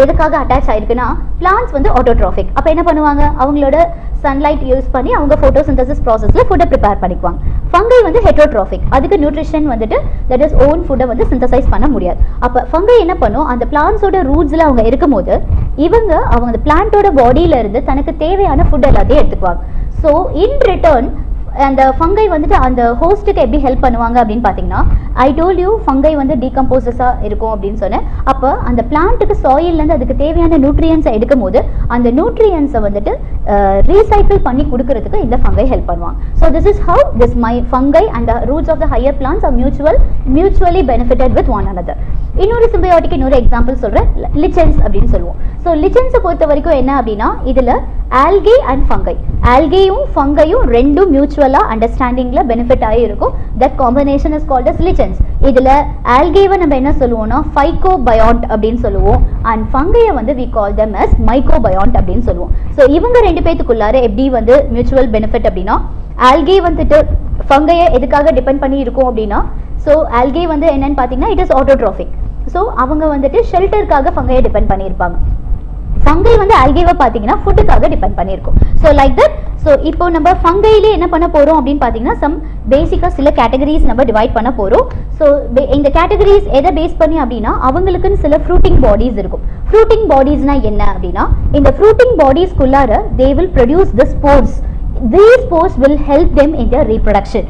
எதுக்காக அட்டாச் ஆயிருக்குன்னா, பிளான்ஸ் வந்து ஆட்டோட்ராஃபிக். அப்போ என்ன பண்ணுவாங்க, அவங்களோட சன்லைட் யூஸ் பண்ணி அவங்க ஃபோட்டோசிந்தசிஸ் ப்ராசஸ்ல ஃபுட்டை ப்ரிப்பேர் பண்ணிக்குவாங்க. ஃபங்கை வந்து ஹெட்ரோட்ராஃபிக், அதுக்கு நியூட்ரிஷன் வந்துட்டு தட் இஸ் ஓன் ஃபுட்டை வந்து சிந்தசைஸ் பண்ண முடியாது. அப்போ ஃபங்கை என்ன பண்ணும், அந்த பிளான்ஸோட ரூட்ஸ்ல அவங்க இருக்கும்போது அவங்க அந்த பிளான்ட்டோட பாடியில இருந்து தனக்கு தேவையான ஃபுட் எல்லாத்தையும் எடுத்துக்குவாங்க. ஸோ இன் ரிட்டர்ன் அந்த ஃபங்கை வந்துட்டு அந்த ஹோஸ்ட்டுக்கு எப்படி ஹெல்ப் பண்ணுவாங்க அப்படின்னு பார்த்தீங்கன்னா, ஐ டோல் யூ ஃபங்கை வந்து டீகம்போசஸாக இருக்கும் அப்படின்னு சொன்னேன். அப்போ அந்த பிளான்ட்டுக்கு சாயில்லேருந்து அதுக்கு தேவையான நியூட்ரியன்ஸை எடுக்கும் போது அந்த நியூட்ரியன்ஸை வந்துட்டு ரீசைக்கிள் பண்ணி கொடுக்கறதுக்கு இந்த ஃபங்கை ஹெல்ப் பண்ணுவாங்க. So this is how this fungi and the roots of the higher plants are mutually benefitted with one another. இன்னொரு சிம்பயோட்டிக் இன்னொரு எக்ஸாம்பிள் சொல்கிறேன், லிச்சன்ஸ் அப்படின்னு சொல்லுவோம். ஸோ லிச்சன்ஸை பொறுத்த வரைக்கும் என்ன அப்படின்னா, இதில் ஆல்கே அண்ட் ஃபங்கை, ஆல்கேயும் ஃபங்கையும் ரெண்டும் மியூச்சுவலா அண்டர்ஸ்டாண்டிங்ல பெனிஃபிட் ஆகி இருக்கும். That combination is called as lichens. இதுல ஆல்கேவை நம்ம என்ன சொல்லுவோம்னா ஃபைகோபயாண்ட் அப்படின்னு சொல்லுவோம், அண்ட் ஃபங்கையை வந்து we call them as mycobiont அப்படின்னு சொல்லுவோம். ஸோ இவங்க ரெண்டு பேத்துக்குள்ளார எப்படி வந்து மியூச்சுவல் பெனிஃபிட் அப்படின்னா, ஆல்கே வந்துட்டு ஃபங்கையை எதுக்காக டிபெண்ட் பண்ணி இருக்கும் அப்படின்னா, ஸோ ஆல்கே வந்து என்னன்னு பார்த்தீங்கன்னா இட் இஸ் ஆட்டோட்ராஃபிக். ஸோ அவங்க வந்துட்டு ஷெல்டருக்காக ஃபங்கையை டிபெண்ட் பண்ணியிருப்பாங்க. ஃபங்கை வந்து ஆல்கேவை பார்த்தீங்கன்னா ஃபுட்டுக்காக டிபெண்ட் பண்ணியிருக்கும். So like that. ஸோ இப்போ நம்ம ஃபங்கையிலே என்ன பண்ண போகிறோம் அப்படின்னு பார்த்தீங்கன்னா, சம் பேசிக்காக சில கேட்டகரிஸ் நம்ம டிவைட் பண்ண போகிறோம். ஸோ இந்த கேட்டகரிஸ் எதை பேஸ் பண்ணி அப்படின்னா, அவங்களுக்குன்னு சில ஃப்ரூட்டிங் பாடிஸ் இருக்கும். ஃப்ரூட்டிங் பாடிஸ்னா என்ன அப்படின்னா, இந்த ஃப்ரூட்டிங் பாடிஸ்க்குள்ளார they will produce the spores. These spores will help them in their reproduction.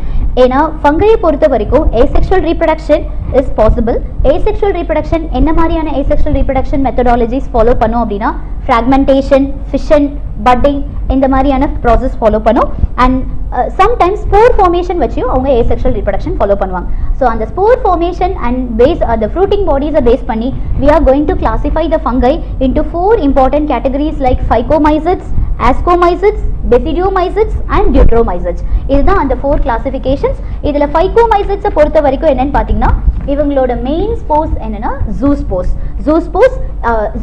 ஏன்னா ஃபங்கையை பொறுத்த வரைக்கும் asexual reproduction is possible. Asexual reproduction என்ன மாதிரியான asexual reproduction methodologies ஃபாலோ பண்ணும் அப்படின்னா, fragmentation, fission, budding இந்த மாதிரியான ப்ராசஸ் ஃபாலோ பண்ணும். அண்ட் சம்டைம்ஸ் ஸ்போர் ஃபார்மேஷன் வச்சியும் அவங்க asexual reproduction ஃபாலோ பண்ணுவாங்க. ஸோ அந்த ஸ்போர் ஃபார்மேஷன் அண்ட் பேஸ் அந்த ஃப்ரூட்டிங் பாடிஸை பேஸ் பண்ணி we are going to classify the fungi into 4 important categories like phycomycetes, ascomycetes, basidiomycetes and deuteromycetes. இதுதான் அந்த 4 classifications. இதில் ஃபைகோமைசெட்ஸை பொறுத்த வரைக்கும் என்னன்னு பார்த்தீங்கன்னா, இவங்களோட மெயின் ஸ்போர்ஸ் என்னன்னா zoospores.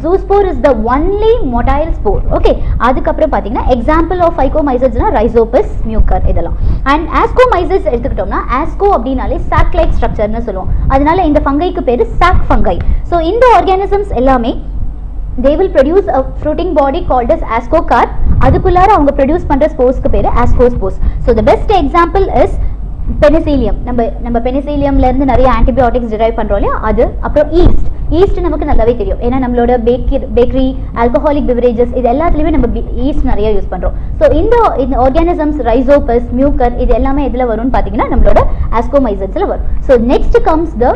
Zoospore is the only motile spore. Okay, அதுக்கப்புறம் பார்த்தீங்கன்னா எக்ஸாம்பிள் ஆஃப் ஃபைகோமைசெட்ஸ்னா ரைசோபஸ், மியூக்கர் இதெல்லாம். அண்ட் ஆஸ்கோமைசெட்ஸ் எடுத்துக்கிட்டோம்னா, ஆஸ்கோ அப்படின்னாலே சாக் லைக் ஸ்ட்ரக்சர்னு சொல்லுவோம். அதனால இந்த ஃபங்கைக்கு பேர் சாக் ஃபங்கை. ஸோ இந்த ஆர்கானிசம்ஸ் எல்லாமே they will produce a fruiting body called as ascocarp. அதுக்குள்ளார அவங்க ப்ரொடியூஸ் பண்ற ஸ்போர்ஸ்க்கு பேரு ascospores. So the best example is penicillium. நம்ம பெனிசிலியம்ல இருந்து நிறைய ஆன்டிபயோட்டிக்ஸ் டிரைவ் பண்றோம் இல்லையா, அது. அப்புறம் ஈஸ்ட் நமக்கு நல்லாவே தெரியும், ஏன்னா நம்மளோட பேக்கரி, ஆல்கஹாலிக் பிவரேஜஸ் இது எல்லாத்துலயுமே நம்ம ஈஸ்ட் நிறைய யூஸ் பண்றோம். ஸோ இந்த ஆர்கானிசம்ஸ் ரைசோபஸ், மியூக்கர் இது எல்லாமே எதுல வரும்னு பாத்தீங்கன்னா நம்மளோட ஆஸ்கோமைசெட்ஸ்ல வரும். So next comes the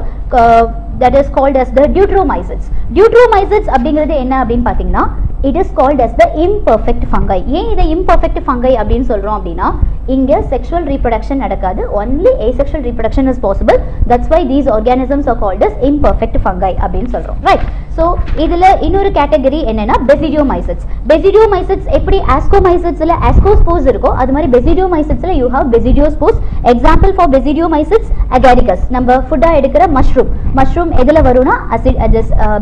that is called as the deuteromycetes. Deuteromycetes அப்படிங்கிறது என்ன அப்படின்னு பார்த்தீங்கன்னா, it is called as the imperfect fungi. ஏன் இதை imperfect fungi அப்படின்னு சொல்றோம் அப்படின்னா, இங்க sexual reproduction நடக்காது, only asexual reproduction is possible. That's why these organisms are called as imperfect fungi அப்படின்னு சொல்றோம், right? So இதுல இன்னொரு கேட்டகரி என்னன்னா basidiomycetes. Basidiomycetes எப்படி ascomycetesல ascospores இருக்கோ, அது மாதிரி basidiomycetesல you have basidiospores. Example for basidiomycetes, agaricus. நம்ம ஃபுட்டா எடுக்கிற மஷ்ரூம் எதுல வரும்னா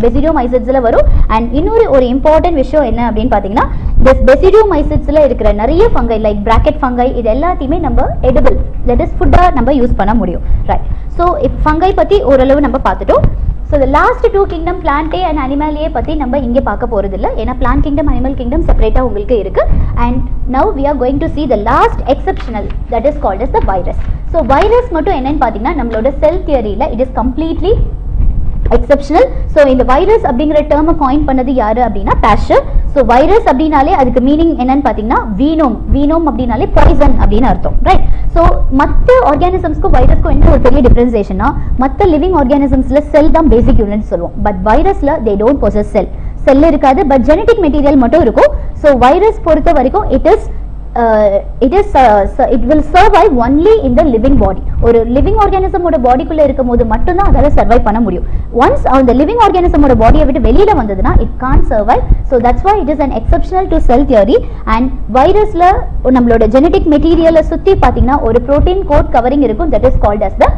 basidiomycetesல வரும். அண்ட் இன்னொரு ஒரு இம்பார்ட்டன்ட் விஷயம் என்ன அப்படின்னு பாத்தீங்கன்னா, this basidiomycetesல இருக்கிற நிறைய ஃபங்கை லைக் பிராக்கெட் ஃபங்கை இது எல்லாத்தையுமே நம்ம எடிபிள், தட் இஸ் ஃபுட்டா நம்ம யூஸ் பண்ண முடியும், ரைட்? ஸோ ஃபங்கை பத்தி ஓரளவு நம்ம பார்த்துட்டோம். So the last two kingdom plantae and அனிமலே பற்றி நம்ம இங்கே பார்க்க போகிறது இல்லை, ஏன்னா பிளான்ட் கிங்டம் அனிமல் கிங்டம் செப்பரேட்டாக உங்களுக்கு இருக்குது. And now we are going to see the last exceptional that is called as the virus. So virus மட்டும் என்னன்னு பார்த்தீங்கன்னா நம்மளோட செல் தியரியில் it is completely exceptional. So இந்த வைரஸ் அப்படிங்கிற டேர்மை காயின் பண்ணது யாரு அப்படின்னா பாஸ்டர். ஸோ வைரஸ் அப்படின்னாலே அதுக்கு மீனிங் என்னன்னு பார்த்தீங்கன்னா வீனோம் அப்படின்னாலே பாய்சன் அப்படின்னு அர்த்தம், ரைட்? ஸோ மற்ற ஆர்கானிசம்ஸ்க்கும் வைரஸ்க்கும் என்ன ஒரு பெரிய டிஃபரன்சியேஷன்னா, மற்ற லிவிங் ஆர்கானிசம்ஸ்ல செல் தான் பேசிக் யூனிட் சொல்லுவோம், பட் வைரஸ்ல தே டோன்ட் பொசஸ் செல் இருக்காது, பட் ஜெனடிக் மெட்டீரியல் மட்டும் இருக்கும். ஸோ வைரஸ் பொறுத்த வரைக்கும் it will survive only in the living body. ஒரு லிவிங் ஆர்கானிசம் ஓட பாடிக்குள்ள இருக்கும்போது மட்டும்தான் அதால சர்வைவ் பண்ண முடியும். ஒன்ஸ் அந்த லிவிங் ஆர்கானிசம் ஓட பாடியை விட்டு வெளியில வந்ததுன்னா it can't survive. So that's why it is an exceptional to cell theory. And வைரஸ்ல நம்மளோட ஜெனடிக் மெட்டீரியலை சுத்தி பாத்தீங்கன்னா ஒரு புரோட்டீன் கோட் கவரிங் இருக்கும், that is called as the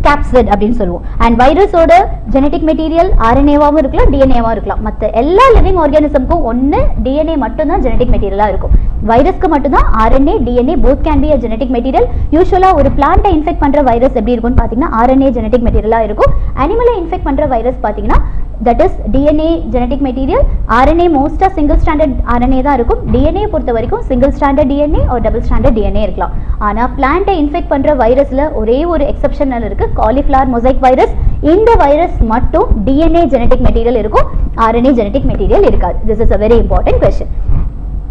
capsid அப்படின்னு சொல்லுவோம். அண்ட் வைரஸோட ஜெனடிக் மெட்டீரியல் ஆர்என்ஏவாகவும் இருக்கலாம், டிஎன்ஏவாகவும் இருக்கலாம். மற்ற எல்லா லிவிங் ஆர்கானிசம்க்கும் ஒன்று டிஎன்ஏ மட்டும்தான் ஜெனடிக் மெட்டீரியலாக இருக்கும். வைரஸ்க்கு மட்டும்தான் RNA DNA both can be a genetic material. யூஸ்வலாக ஒரு பிளான்ட்டை இன்ஃபெக்ட் பண்ணுற வைரஸ் எப்படி இருக்கும்னு பார்த்தீங்கன்னா ஆர்என்ஏ ஜெனடிக் மெட்டீரியலாக இருக்கும். அனிமலை இன்ஃபெக்ட் பண்ணுற வைரஸ் பார்த்தீங்கன்னா that is DNA genetic material. RNA most single stranded RNA தான் இருக்கும். DNA பொறுத்த வரைக்கும் single stranded DNA or double stranded DNA இருக்கலாம். ஆனா பிளான்ட்டை இன்ஃபெக்ட் பண்ற வைரஸ்ல ஒரே ஒரு எக்ஸெப்ஷனல் இருக்கு, காலிஃப்ளவர் மொசைக் வைரஸ். இந்த வைரஸ் மட்டும் DNA genetic material இருக்கும், RNA genetic material இருக்காது. This is a very important question.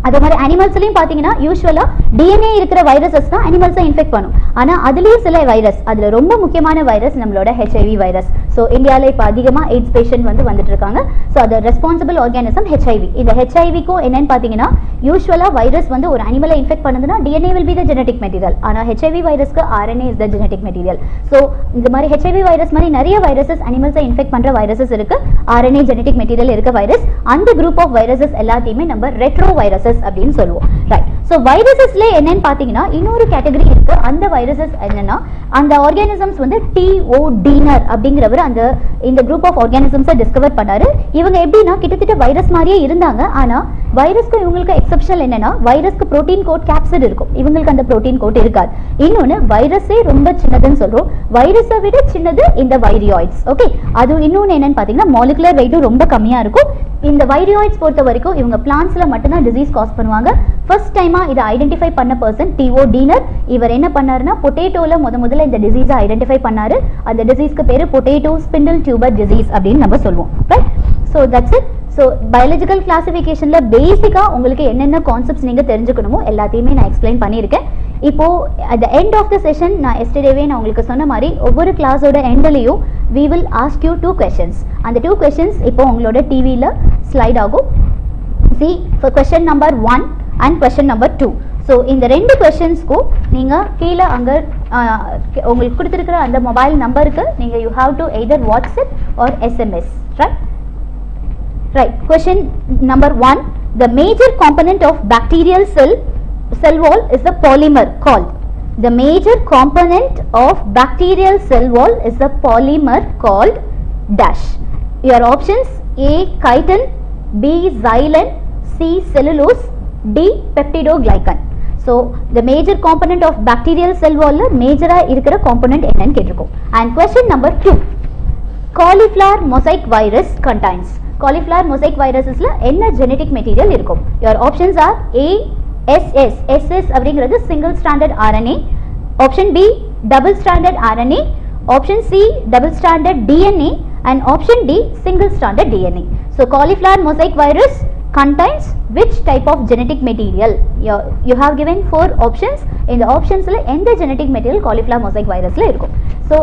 அதே மாதிரி அனிமல்ஸ்லையும் பார்த்தீங்கன்னா யூஸ்வலாக டிஎன்ஏ இருக்கிற வைரஸஸ் தான் அனிமல்ஸை இன்ஃபெக்ட் பண்ணும். ஆனால் அதுலேயும் சில வைரஸ், அதில் ரொம்ப முக்கியமான வைரஸ் நம்மளோட ஹெச்ஐவி வைரஸ். ஸோ இந்தியாவில் இப்போ அதிகமாக எய்ட்ஸ் பேஷண்ட் வந்துட்டு இருக்காங்க. ஸோ அது ரெஸ்பான்சிபிள் ஆர்கானிசம் ஹெச்ஐவி. இந்த ஹெச்ஐவிக்கும் என்னன்னு பார்த்தீங்கன்னா யூஸ்வலாக வைரஸ் ஒரு அனிமலை இன்ஃபெக்ட் பண்ணுதுன்னா DNA will be the genetic material. ஆனால் ஹெச்ஐவி வைரஸ்க்கு RNA is the genetic material. So இந்த மாதிரி ஹெச்ஐவி வைரஸ் மாதிரி நிறைய வைரஸஸ் அனிமல்ஸை இன்ஃபெக்ட் பண்ணுற வைரஸஸ் இருக்கு, ஆர்என்ஏ ஜெனடிக் மெட்டீரியல் இருக்க வைரஸ். அந்த குரூப் ஆஃப் வைரஸஸ் எல்லாத்தையுமே நம்ம ரெட்ரோ வைரஸஸ் அப்படின்னு சொல்லுவோம், ரைட்? ஸோ வைரஸஸ்ல என்னன்னு பார்த்தீங்கன்னா இன்னொரு கேட்டகரி இருக்கு. அந்த வைரஸஸ் என்னன்னா அந்த ஆர்கானிசம்ஸ் டிஓடினர் அப்படிங்கிறவர் இந்த குரூப் ஆஃப் ஆர்கானிசம்ஸை டிஸ்கவர் பண்ணாரு. இவங்க எப்படின்னா கிட்டத்தட்ட வைரஸ் மாதிரியே இருந்தாங்க. ஆனா வைரஸ்க்கு இவங்களுக்கு எக்ஸெப்ஷனல் என்னன்னா வைரஸ்க்கு புரோட்டீன் கோட் கேப்சிட் இருக்கும், இவங்களுக்கு அந்த புரோட்டீன் கோட் இருக்காது. இன்னொன்னு வைரஸே ரொம்ப சின்னதுன்னு சொல்றோம், வைரஸை விட சின்னது இந்த வைரியாய்ட்ஸ். ஓகே, அது இன்னொன்னு என்னன்னு பார்த்தீங்கன்னா மாலிகுலர் வெயிட்டும் ரொம்ப கம்மியா இருக்கும். இந்த வைரியாய்ட்ஸ் பொறுத்த வரைக்கும் இவங்க பிளான்ட்ஸ்ல மட்டும்தான் டிசீஸ் காஸ் பண்ணுவாங்க. ஃபர்ஸ்ட் டைமா இதை ஐடென்டிஃபை பண்ண பர்சன் டிஓடினர். இவர் என்ன பண்ணாருன்னா பொட்டேட்டோல முதல்ல இந்த டிசீஸை ஐடென்டிஃபை பண்ணாரு. அந்த டிசீஸ்க்கு பேரு பொட்டேட்டோ ஸ்பிண்டில் டியூபர் டிசீஸ் அப்படின்னு நம்ம சொல்லுவோம், right? So that's it. So biological கிளாசிஃபிகேஷன்ல பேசிக்கா உங்களுக்கு என்னென்ன கான்செப்ட்ஸ் நீங்க தெரிஞ்சுக்கணுமோ எல்லாத்தையுமே நான் எக்ஸ்பிளைன் பண்ணியிருக்கேன். இப்போ at the end of the session நான் எஸ்டர்டேவே நான் உங்களுக்கு சொன்ன மாதிரி ஒவ்வொரு கிளாஸோட எண்ட்லையும் we will ask you 2 questions. அந்த 2 questions இப்போ உங்களோட டிவியில் ஸ்லைட் ஆகும். see for question number 1 and question number 2. So இந்த 2 கொஸ்டின்ஸ்க்கும் நீங்கள் கீழே அங்கே உங்களுக்கு கொடுத்துருக்கிற அந்த மொபைல் நம்பருக்கு நீங்கள் you have to either WhatsApp or SMS, right? Right. Question number 1. The major component of bacterial cell wall is the polymer called. The major component of bacterial cell wall is the polymer called dash. Your options: A chitin, B xylene, C cellulose, D peptidoglycan. So the major component of bacterial cell wall major இருக்கிற component என்னன்னு கேட்டிருக்கோம். And question number 2. Cauliflower mosaic virus contains. Cauliflower mosaic virusல என்ன genetic material இருக்கும்? Your options are A SS அப்படிங்கிறது single stranded RNA, option B double stranded RNA, option C double stranded DNA, and option D single stranded DNA. So cauliflower mosaic virus contains which type of genetic material? You have given 4 options. இந்த ஆப்ஷன்ஸ்ல எந்த genetic material cauliflower mosaic virusல இருக்கும்? So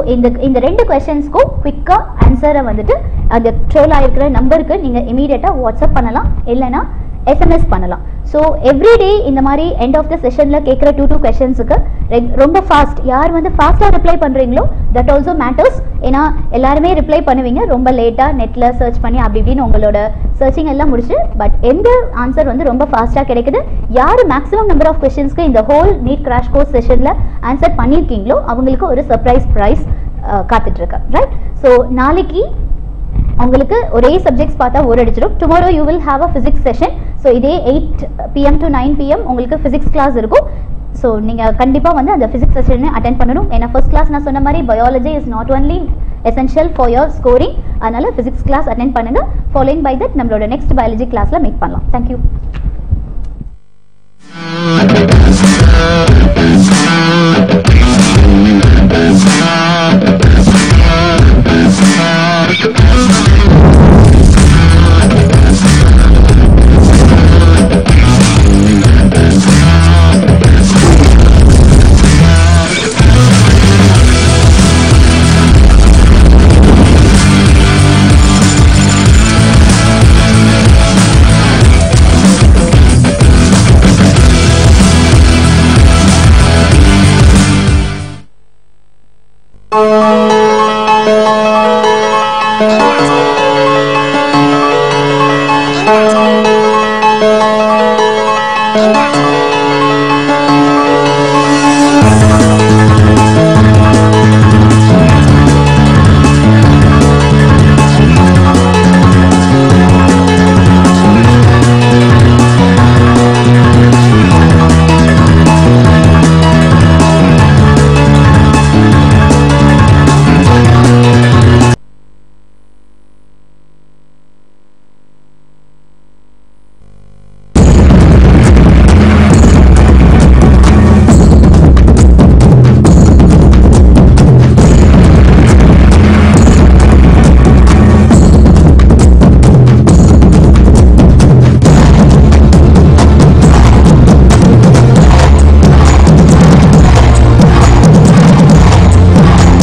இந்த 2 கொஸ்டின்ஸ்க்கும் குவிக்காக ஆன்சரை அந்த troll ஆகிருக்கிற நம்பருக்கு நீங்கள் இமீடியட்டாக WhatsApp பண்ணலாம், இல்லைனா எஸ்எம்எஸ் பண்ணலாம். ஸோ எவ்ரிடே இந்த மாதிரி எண்ட் ஆஃப் த செஷனில் கேட்குற 2 கொஸ்டின்ஸுக்கு ரொம்ப ஃபாஸ்ட், யார் ஃபாஸ்ட்டாக ரிப்ளை பண்ணுறீங்களோ தட் ஆல்சோ மேட்டர்ஸ். ஏன்னா எல்லாருமே ரிப்ளை பண்ணுவீங்க ரொம்ப லேட்டாக நெட்டில் சர்ச் பண்ணி அப்படி இப்படின்னு உங்களோட சர்ச்சிங் எல்லாம் முடிச்சு. பட் எந்த ஆன்சர் ரொம்ப ஃபாஸ்ட்டாக கிடைக்குது, யார் மேக்ஸிமம் நம்பர் ஆஃப் கொஸ்டின்ஸ்க்கு இந்த ஹோல் நீட் கிராஷ் கோர்ஸ் செஷனில் ஆன்சர் பண்ணியிருக்கீங்களோ அவங்களுக்கு ஒரு சர்ப்ரைஸ் ப்ரைஸ் காத்துட்ருக்கு, ரைட்? ஸோ நாளைக்கு உங்களுக்கு ஒரே சப்ஜெக்ட்ஸ் பார்த்தா ஒரு அடிச்சிடும். Tomorrow you will have a physics session. So இதே 8 PM to 9 PM உங்களுக்கு ஃபிசிக்ஸ் கிளாஸ் இருக்கும். ஸோ நீங்கள் கண்டிப்பாக அந்த ஃபிசிக்ஸ் செஷனை அட்டென்ட் பண்ணணும். ஏன்னா ஃபர்ஸ்ட் கிளாஸ் நான் சொன்ன மாதிரி biology is not only essential for your scoring. அதனால physics class attend பண்ணுங்க. Following by that நம்மளோட next biology classல meet பண்ணலாம். Thank you.